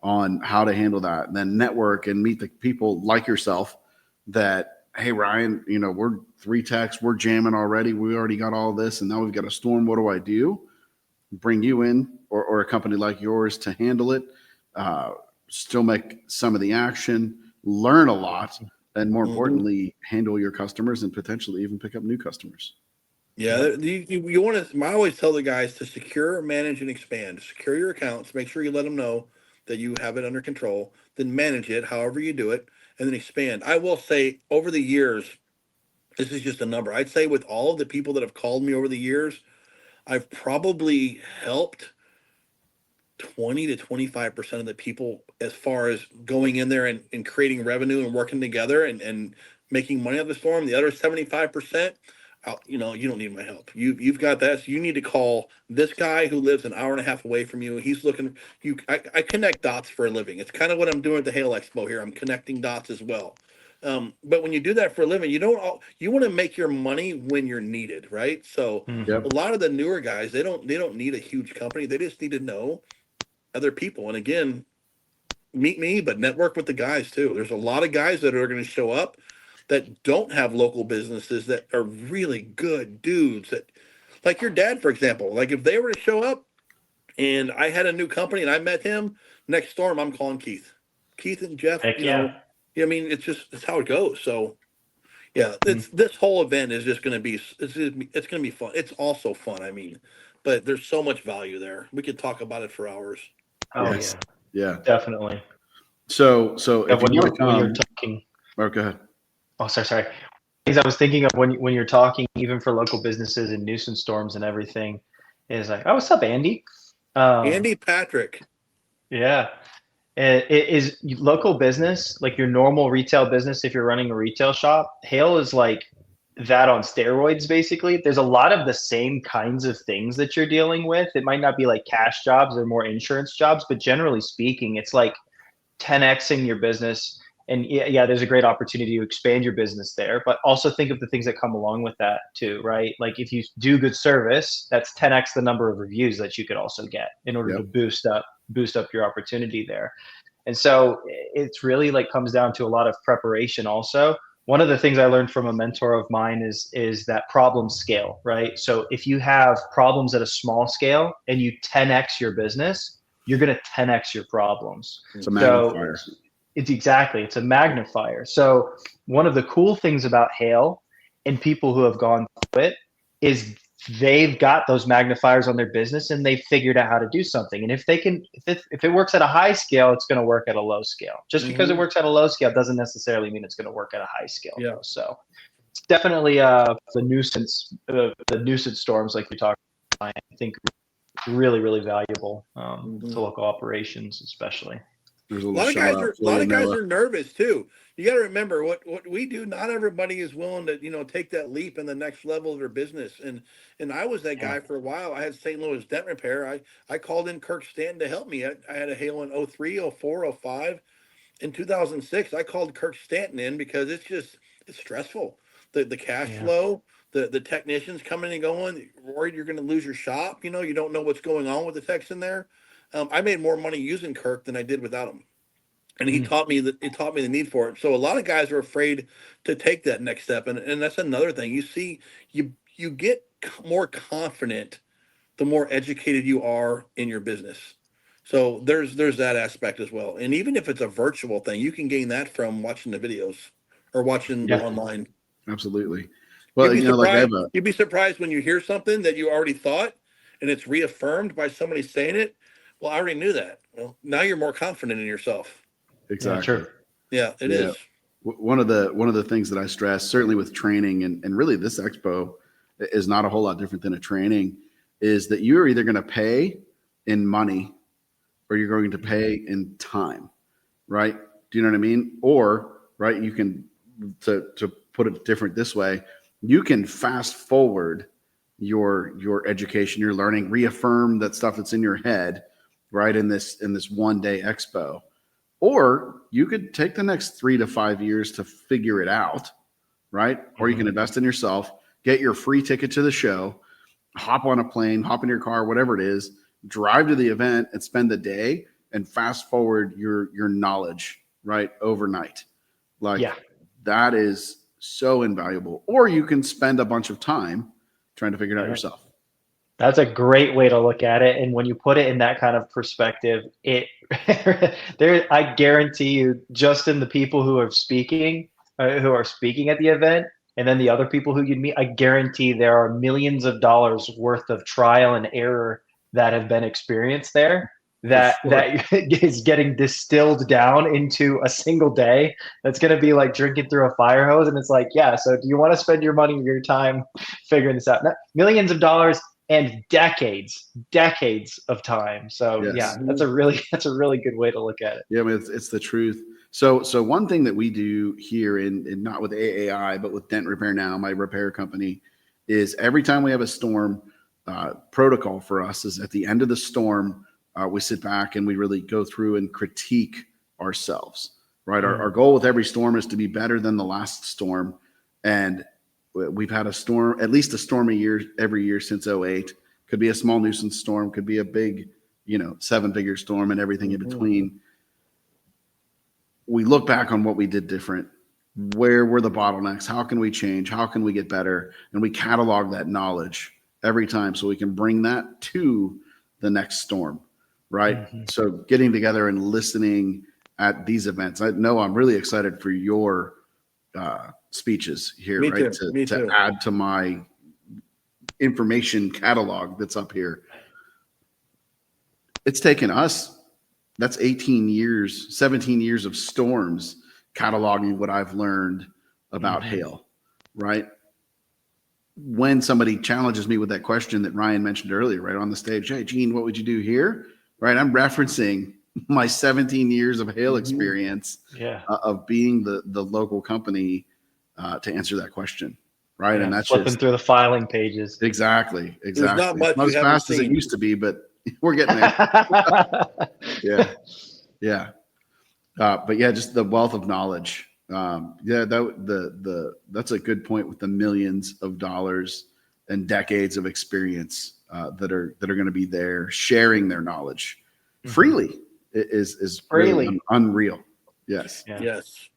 on how to handle that. And then network and meet the people like yourself that, hey, Ryan, we're 3 techs, we're jamming already. We already got all this, and now we've got a storm. What do I do? Bring you in or a company like yours to handle it, still make some of the action, learn a lot, and more importantly, handle your customers and potentially even pick up new customers. Yeah, you want to. I always tell the guys to secure, manage, and expand. Secure your accounts. Make sure you let them know that you have it under control. Then manage it, however you do it, and then expand. I will say, over the years, this is just a number. I'd say with all of the people that have called me over the years, I've probably helped 20 to 25% of the people as far as going in there and creating revenue and working together and making money out of the storm. The other 75%, you don't need my help. You've got that. So you need to call this guy who lives an hour and a half away from you. He's looking. I connect dots for a living. It's kind of what I'm doing at the Hail Expo here. I'm connecting dots as well. But when you do that for a living, you want to make your money when you're needed, right? So a lot of the newer guys, they don't need a huge company. They just need to know other people. And again, meet me, but network with the guys too. There's a lot of guys that are going to show up that don't have local businesses that are really good dudes, that, like your dad, for example. Like, if they were to show up and I had a new company and I met him, next storm, I'm calling Keith and Jeff. Heck yeah. I mean, it's how it goes. So yeah, this whole event is just going to be, it's going to be fun. It's also fun. I mean, but there's so much value there. We could talk about it for hours. Oh Yes. yeah. Yeah. Definitely. So if when you you're want to come, talking. oh, go ahead. Oh, sorry. Things I was thinking of when you're talking, even for local businesses and nuisance storms and everything, is like, oh, what's up, Andy? Andy Patrick. Yeah. It is local business, like your normal retail business. If you're running a retail shop, Hail is like that on steroids, basically. There's a lot of the same kinds of things that you're dealing with. It might not be like cash jobs or more insurance jobs, but generally speaking, it's like 10xing your business. And yeah, there's a great opportunity to expand your business there, but also think of the things that come along with that too, right? Like, if you do good service, that's 10x the number of reviews that you could also get in order to boost up your opportunity there. And so it's really like comes down to a lot of preparation also. One of the things I learned from a mentor of mine is that problem scale, right? So if you have problems at a small scale and you 10x your business, you're going to 10x your problems. It's a magnifier. So it's a magnifier. So one of the cool things about Hail and people who have gone through it is they've got those magnifiers on their business and they've figured out how to do something. And if it works at a high scale, it's going to work at a low scale. Just because it works at a low scale doesn't necessarily mean it's going to work at a high scale. Yeah. So it's definitely the nuisance storms like we talked about, I think really, really valuable to local operations, especially. There's a A little lot of shout guys out are a for lot you, of guys Noah. are nervous too. You got to remember what we do. Not everybody is willing to take that leap in the next level of their business. And I was that Yeah. guy for a while. I had St. Louis Dent Repair. I called in Kirk Stanton to help me. I had a hail in 03, 04, 05. In 2006. I called Kirk Stanton in because it's stressful. The cash Yeah. flow, the technicians coming and going. Worried you're going to lose your shop. You don't know what's going on with the techs in there. I made more money using Kirk than I did without him, and he Mm. taught me the need for it. So a lot of guys are afraid to take that next step, and that's another thing. You see, you get more confident the more educated you are in your business. So there's that aspect as well. And even if it's a virtual thing, you can gain that from watching the videos or watching Yeah. online. Absolutely. Well, like I have a, You'd be surprised when you hear something that you already thought and it's reaffirmed by somebody saying it. Well, I already knew that. Well, now you're more confident in yourself. Yeah, exactly. true. Yeah, it Yeah. is. One of the things that I stress, certainly with training, and really this expo is not a whole lot different than a training, is that you're either going to pay in money or you're going to pay in time, right? Do you know what I mean? Or, right, you can, to put it different this way, you can fast forward your education, your learning, reaffirm that stuff that's in your head, right, in this 1 day expo. Or you could take the next 3 to 5 years to figure it out, right? Or you can invest in yourself, get your free ticket to the show, hop on a plane, hop in your car, whatever it is, drive to the event and spend the day and fast forward your knowledge, right, overnight. Like Yeah. that is so invaluable. Or you can spend a bunch of time trying to figure it out Yeah. yourself. That's a great way to look at it. And when you put it in that kind of perspective, I guarantee you, just in the people who are speaking at the event, and then the other people who you'd meet, I guarantee there are millions of dollars worth of trial and error that have been experienced there that sure. that is getting distilled down into a single day. That's going to be like drinking through a fire hose. And it's like, yeah, so do you want to spend your money, your time figuring this out? Millions of dollars and decades of time. So Yes. yeah, that's a really good way to look at it. Yeah, I mean, it's the truth. So one thing that we do here in not with AAI, but with Dent Repair Now, my repair company, is every time we have a storm, protocol for us is at the end of the storm, we sit back and we really go through and critique ourselves, right? Our goal with every storm is to be better than the last storm. And we've had at least a storm a year, every year since 2008. Could be a small nuisance storm, could be a big, 7-figure storm and everything in between. We look back on what we did different. Where were the bottlenecks? How can we change? How can we get better? And we catalog that knowledge every time so we can bring that to the next storm, right? So getting together and listening at these events. I know I'm really excited for your speeches here, Me right? too. Me To too. add to my information catalog that's up here. It's taken us, that's 18 years, 17 years of storms cataloging what I've learned about hail, right? When somebody challenges me with that question that Ryan mentioned earlier, right on the stage, hey, Gene, what would you do here? Right? I'm referencing my 17 years of hail experience of being the local company to answer that question, right? Yeah, and that's flipping just through the filing pages. Exactly. There's not much Not you as haven't fast as it seen. used to be, but we're getting there. Yeah. But yeah, just the wealth of knowledge. That's a good point with the millions of dollars and decades of experience that are going to be there sharing their knowledge freely is really unreal. Yes. Yeah. Yes.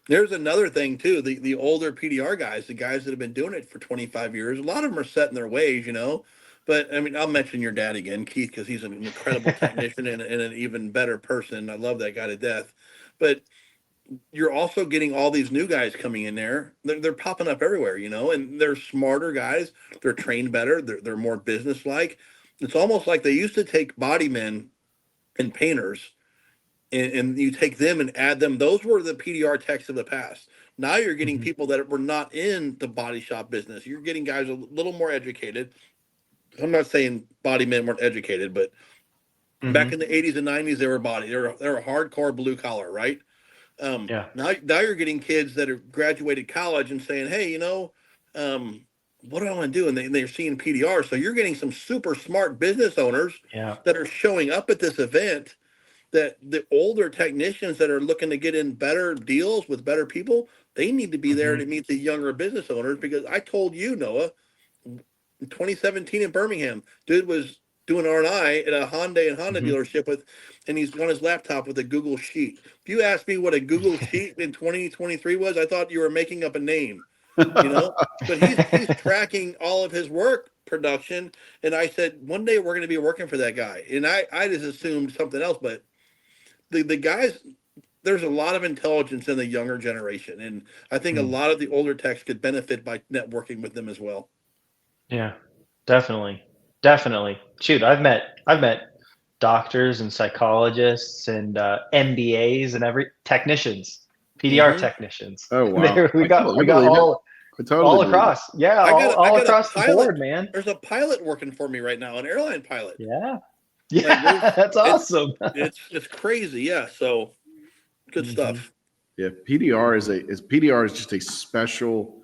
There's another thing too. The older PDR guys, the guys that have been doing it for 25 years, a lot of them are set in their ways, But I mean, I'll mention your dad again, Keith, because he's an incredible technician and an even better person. I love that guy to death. But you're also getting all these new guys coming in there. They're popping up everywhere, and they're smarter guys. They're trained better. They're more businesslike. It's almost like they used to take body men and painters, and you take them and add them. Those were the PDR techs of the past. Now you're getting people that were not in the body shop business. You're getting guys a little more educated. I'm not saying body men weren't educated, but Back in the 80s and 90s, they were body. They were hardcore blue collar, right? Yeah. Now you're getting kids that have graduated college and saying, hey, what do I want to do? And they're seeing PDR. So you're getting some super smart business owners Yeah. that are showing up at this event, that the older technicians that are looking to get in better deals with better people, they need to be there to meet the younger business owners. Because I told you, Noah, in 2017 in Birmingham, dude was doing R&I at a Honda dealership and he's on his laptop with a Google Sheet. If you asked me what a Google Sheet in 2023 was, I thought you were making up a name, but he's tracking all of his work production. And I said, one day we're going to be working for that guy. And I just assumed something else, but the guys, there's a lot of intelligence in the younger generation. And I think a lot of the older techs could benefit by networking with them as well. Yeah, definitely. Shoot, I've met doctors and psychologists and MBAs and technicians, PDR technicians. Oh wow! We got all across. Yeah, all across the board, man. There's a pilot working for me right now, an airline pilot. Yeah. That's awesome. It's crazy. Yeah. So good stuff. Yeah, PDR is just a special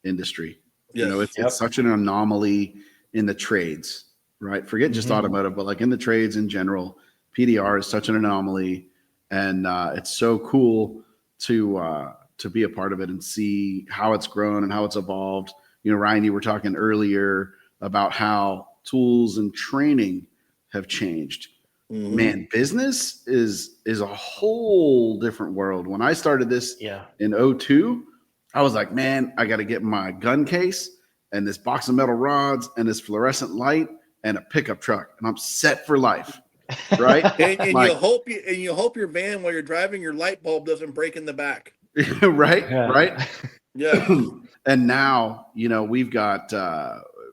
industry. Yes. It's such an anomaly in the trades, right? Forget just automotive, but like in the trades in general, PDR is such an anomaly, and it's so cool to be a part of it and see how it's grown and how it's evolved. Ryan, you were talking earlier about how tools and training have changed. Man, business is a whole different world. When I started this in 2002, I was like, man, I got to get my gun case and this box of metal rods and this fluorescent light and a pickup truck, and I'm set for life, right? and you hope your van while you're driving, your light bulb doesn't break in the back. right. Yeah. And now we've got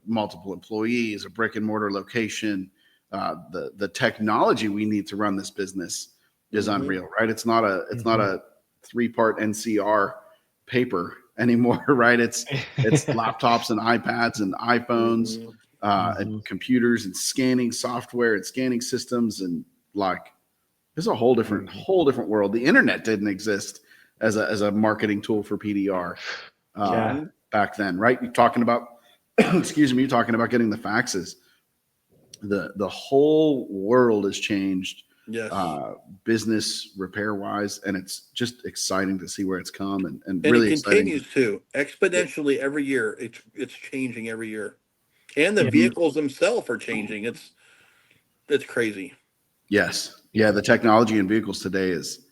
multiple employees, a brick and mortar location. The technology we need to run this business is unreal, right? It's not a 3-part NCR paper anymore, right? It's laptops and iPads and iPhones and computers and scanning software and scanning systems, and like it's a whole different world. The internet didn't exist as a marketing tool for PDR back then, right? You're talking about you're talking about getting the faxes. The whole world has changed, business repair wise, and it's just exciting to see where it's come and really it continues to exponentially every year. It's changing every year, and the vehicles themselves are changing. It's crazy. Yes, the technology in vehicles today is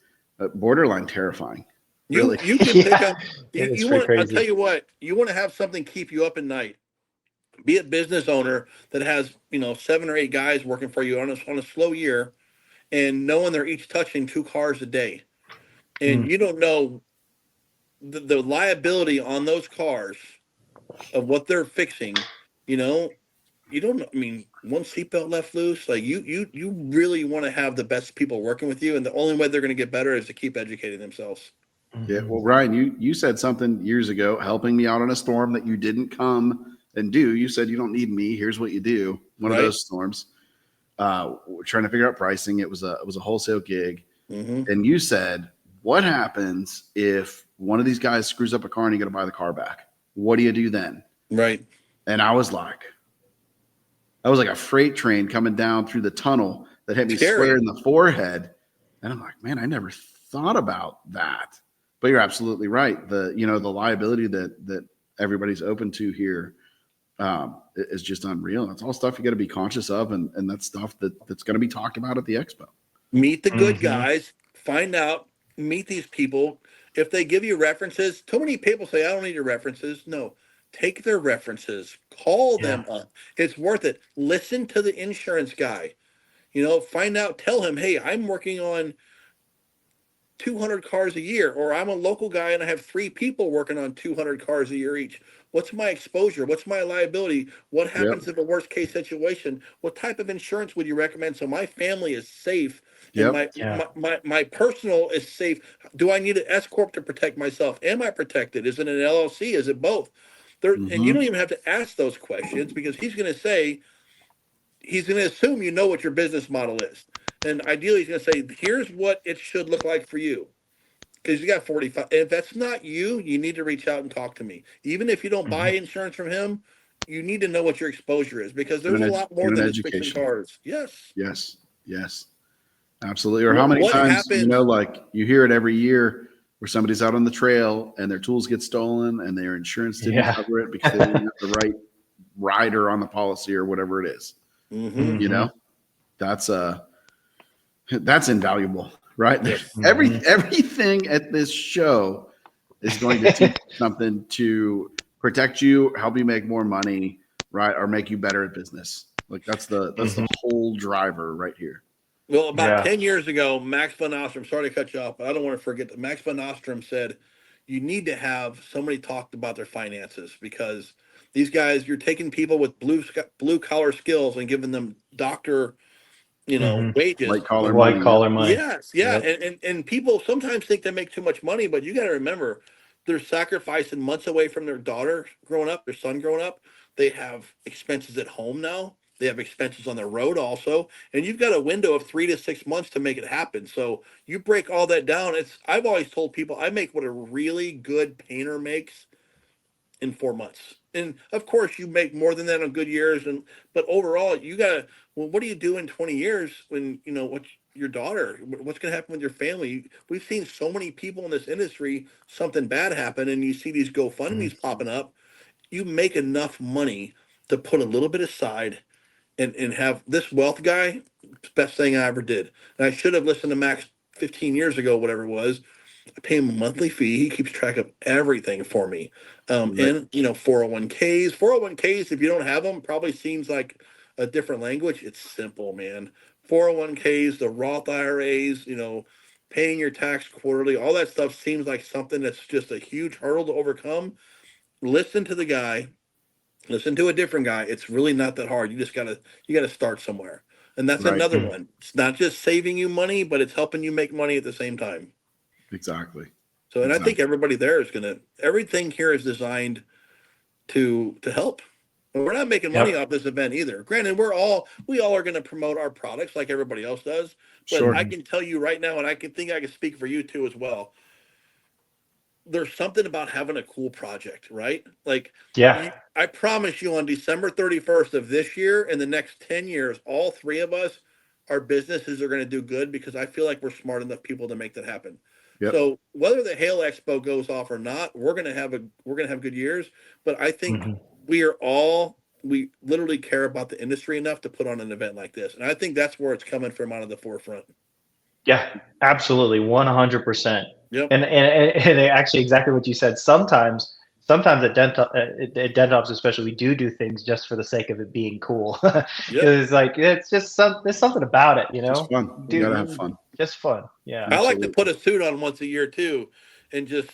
borderline terrifying. You can pick up. I'll tell you what. You want to have something keep you up at night. Be a business owner that has 7 or 8 guys working for you on a slow year, and knowing they're each touching 2 cars a day, and you don't know the liability on those cars of what they're fixing. You don't know. I mean, one seatbelt left loose, like you really want to have the best people working with you, and the only way they're going to get better is to keep educating themselves. Yeah. Well, Ryan, you said something years ago, helping me out on a storm that you didn't come and do. You said, you don't need me. Here's what you do. One of those storms. We're trying to figure out pricing. It was a wholesale gig. And you said, what happens if one of these guys screws up a car and you got to buy the car back? What do you do then? Right. And I was like a freight train coming down through the tunnel that hit me square in the forehead. And I'm like, man, I never thought about that. But you're absolutely right. The liability that everybody's open to here is just unreal. It's all stuff you got to be conscious of, and that's stuff that's going to be talked about at the expo. Meet the good guys, find out, meet these people. If they give you references, too many people say, I don't need your references. No, take their references, call them up. It's worth it. Listen to the insurance guy, find out, tell him, hey, I'm working on 200 cars a year, or I'm a local guy and I have 3 people working on 200 cars a year each. What's my exposure? What's my liability? What happens if a worst case situation? What type of insurance would you recommend so my family is safe and my personal is safe? Do I need an S corp to protect myself? Am I protected? Is it an LLC? Is it both? And you don't even have to ask those questions, because he's going to say, he's going to assume you know what your business model is. And ideally, he's going to say, here's what it should look like for you. Because you got 45. If that's not you, you need to reach out and talk to me. Even if you don't buy insurance from him, you need to know what your exposure is, because there's a lot more than just fixing cars. Yes. Yes. Yes. Absolutely. Or how many What times, happens- like you hear it every year where somebody's out on the trail and their tools get stolen and their insurance didn't cover it because they didn't have the right rider on the policy or whatever it is. Mhm. You know, that's invaluable, right? Yes. Everything at this show is going to teach you something to protect you, help you make more money, right? Or make you better at business. Like that's the whole driver right here. Well, about 10 years ago, Max Van Ostrom, sorry to cut you off, but I don't want to forget that Max Van Ostrom said, you need to have somebody talk about their finances, because these guys, you're taking people with blue collar skills and giving them doctor, wages. White collar money. Yes. Yeah. And people sometimes think they make too much money, but you got to remember, they're sacrificing months away from their daughter growing up, their son growing up. They have expenses at home now. They have expenses on the road also, and you've got a window of 3 to 6 months to make it happen. So you break all that down. I've always told people I make what a really good painter makes in 4 months. And of course you make more than that on good years. But overall you gotta, well, what do you do in 20 years when, what's your daughter, what's going to happen with your family? We've seen so many people in this industry, something bad happen, and you see these GoFundMe's popping up. You make enough money to put a little bit aside and have this wealth guy, best thing I ever did. And I should have listened to Max 15 years ago, whatever it was. I pay him a monthly fee. He keeps track of everything for me. And 401ks. 401ks, if you don't have them, probably seems like a different language. It's simple, man. 401ks, the Roth IRAs, paying your tax quarterly, all that stuff seems like something that's just a huge hurdle to overcome. Listen to the guy. Listen to a different guy. It's really not that hard. You gotta start somewhere. And that's another one. It's not just saving you money, but it's helping you make money at the same time. Exactly. So, and I think everybody there is everything here is designed to help. And we're not making money off this event either. Granted, we all are going to promote our products like everybody else does. But I can tell you right now, and I can speak for you too as well. There's something about having a cool project, right? Like, I promise you on December 31st of this year and the next 10 years, all three of us, our businesses are going to do good, because I feel like we're smart enough people to make that happen. Yep. So whether the Hail Expo goes off or not, we're going to have good years. But I think we literally care about the industry enough to put on an event like this. And I think that's where it's coming from, out of the forefront. Yeah, absolutely. 100%. Yep. And actually exactly what you said. Sometimes at DentOps especially, we do things just for the sake of it being cool. It's like, it's just there's something about it, Just fun. You gotta have fun. Just fun. Yeah. I like to put a suit on once a year too, and just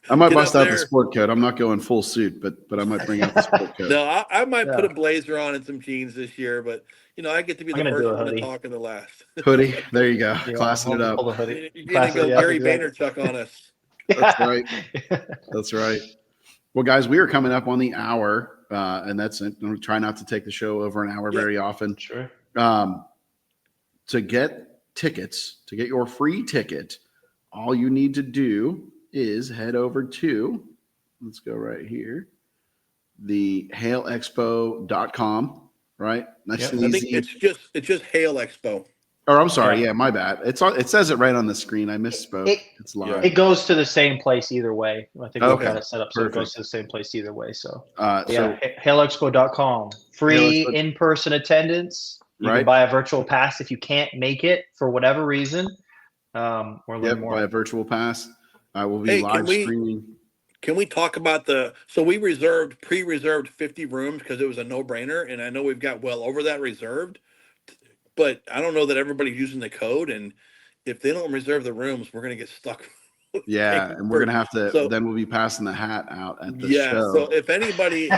I might bust out the sport coat. I'm not going full suit, but I might bring out the sport coat. No, I might put a blazer on and some jeans this year, but I get to be the first one to talk and the last. Hoodie. There you go. Classing it up. You're going to go Gary Vaynerchuk on us. That's right. That's right. Well, guys, we are coming up on the hour, and that's it. We try not to take the show over an hour very often. Sure. To get tickets, to get your free ticket, all you need to do is head over to, let's go right here, the hailexpo.com, right? Nice and easy. I think it's just Hail Expo. Or I'm sorry, yeah, my bad. It says it right on the screen. I misspoke. It's live. It goes to the same place either way. I think we've got it set up so it goes to the same place either way. So hailexpo.com. Free in-person attendance. You can buy a virtual pass if you can't make it for whatever reason. Or buy a virtual pass. We'll be live streaming. Can we talk about so we pre-reserved 50 rooms because it was a no-brainer, and I know we've got well over that reserved, but I don't know that everybody's using the code, and if they don't reserve the rooms, we're going to get stuck. Yeah, and we're going to have to, then we'll be passing the hat out at the show. So if anybody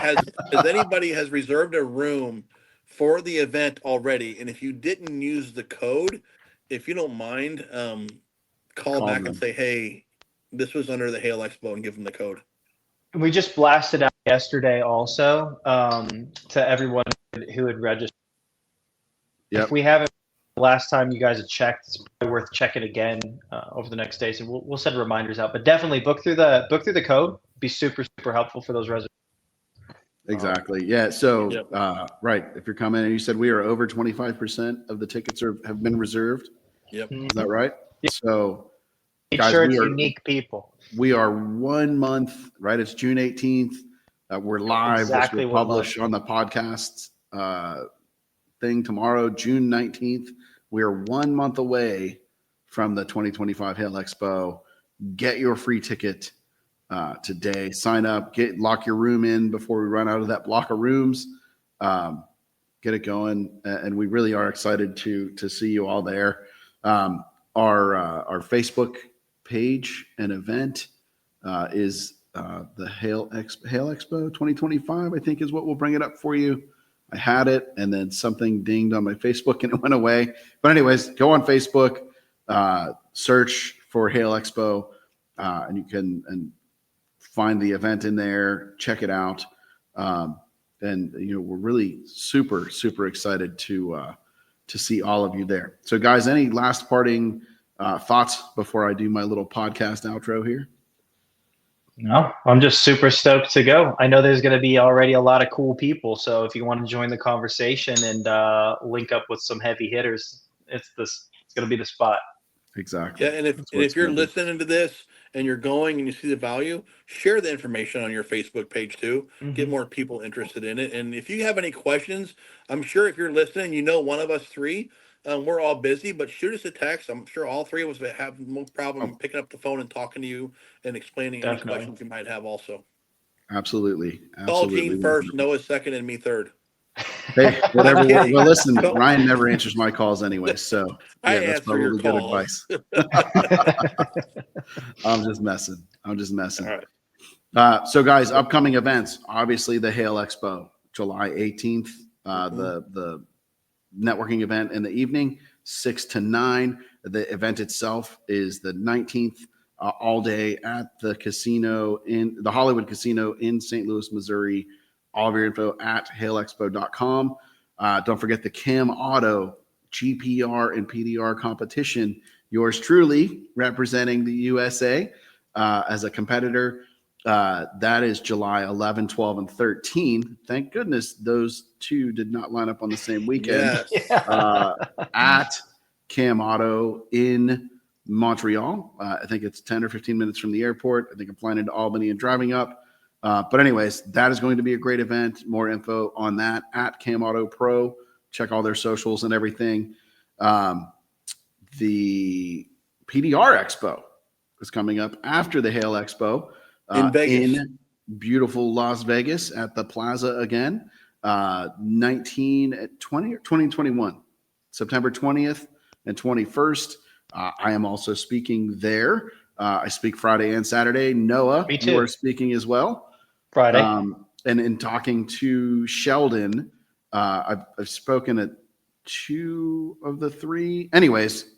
has reserved a room for the event already, and if you didn't use the code, if you don't mind, call back and say, hey, this was under the Hail Expo, and give them the code. We just blasted out yesterday also to everyone who had registered. Yep. If we haven't, the last time you guys had checked, it's probably worth checking again over the next days, and we'll send reminders out. But definitely book through the code. Be super helpful for those reservations. Exactly. Yeah. So, Yep. right. If you're coming and you said we are over 25% of the tickets have been reserved. Yep. Is that right? Yep. So, Make guys, sure it's unique people. We are 1 month, right? It's June 18th. We're live. Exactly This will what publish on the podcast thing tomorrow, June 19th. We are 1 month away from the 2025 Hail Expo. Get your free ticket today. Sign up. Lock your room in before we run out of that block of rooms. Get it going, and we really are excited to see you all there. Our Facebook page and event is the Hail Expo 2025, I think is what will bring it up for you. I had it, and then something dinged on my Facebook and it went away. But anyways, go on Facebook, search for Hail Expo, and you can find the event in there. Check it out, and we're really super excited to see all of you there. So, guys, any last parting thoughts before I do my little podcast outro here? No, I'm just super stoked to go. I know there's going to be already a lot of cool people. So if you want to join the conversation and link up with some heavy hitters, it's going to be the spot. Exactly. Yeah, and if you're listening to this and you're going and you see the value, share the information on your Facebook page too. Mm-hmm. Get more people interested in it. And if you have any questions, I'm sure if you're listening, one of us three, we're all busy, but shoot us a text. I'm sure all three of us have no problem picking up the phone and talking to you and explaining any questions you might have also. Absolutely. Call Gene first, Noah second, and me third. Hey, whatever. Well, listen, Ryan never answers my calls anyway, so yeah, that's probably good advice. I'm just messing. All right. So, guys, upcoming events. Obviously, the Hail Expo, July 18th. The networking event in the evening, 6 to 9. The event itself is the 19th, all day at the casino in the Hollywood Casino in St. Louis, Missouri. All of your info at hailexpo.com. Don't forget the Cam Auto GPR and PDR competition. Yours truly representing the USA as a competitor. That is July 11, 12, and 13. Thank goodness those two did not line up on the same weekend. Yes. At Cam Auto in Montreal. I think it's 10 or 15 minutes from the airport. I think I'm flying into Albany and driving up. But anyways, that is going to be a great event. More info on that at Cam Auto Pro. Check all their socials and everything. The PDR Expo is coming up after the Hail Expo in Vegas. in beautiful Las Vegas at the Plaza again. 2021, September 20th and 21st. I am also speaking there. I speak Friday and Saturday. Noah, you are speaking as well. Friday. And in talking to Sheldon, I've spoken at 2 of the 3. Anyways,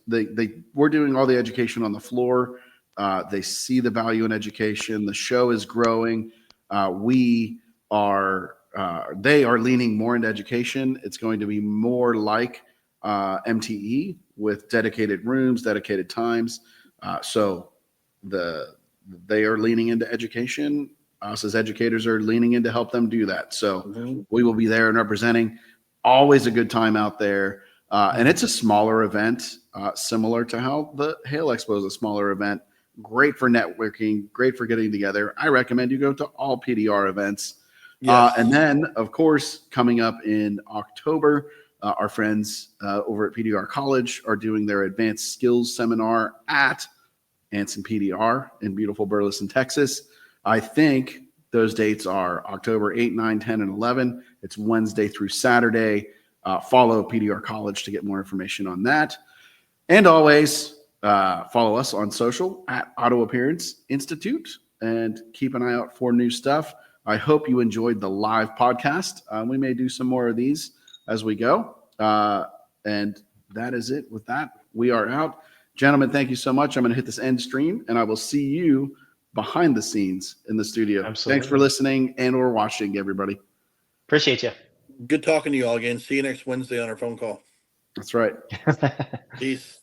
we're doing all the education on the floor. They see the value in education. The show is growing. They are leaning more into education. It's going to be more like MTE with dedicated rooms, dedicated times. So they are leaning into education. Us as educators are leaning in to help them do that. So we will be there and representing. Always a good time out there. And it's a smaller event, similar to how the Hail Expo is a smaller event. Great for networking, great for getting together. I recommend you go to all PDR events. Yes. And then, of course, coming up in October, our friends over at PDR College are doing their advanced skills seminar at Anson PDR in beautiful Burleson, Texas. I think those dates are October 8, 9, 10, and 11. It's Wednesday through Saturday. Follow PDR College to get more information on that. And always follow us on social at Auto Appearance Institute and keep an eye out for new stuff. I hope you enjoyed the live podcast. We may do some more of these as we go. And that is it. With that, we are out. Gentlemen, thank you so much. I'm going to hit this end stream, and I will see you behind the scenes in the studio. Absolutely. Thanks for listening and or watching, everybody. Appreciate you. Good talking to you all again. See you next Wednesday on our phone call. That's right. Peace.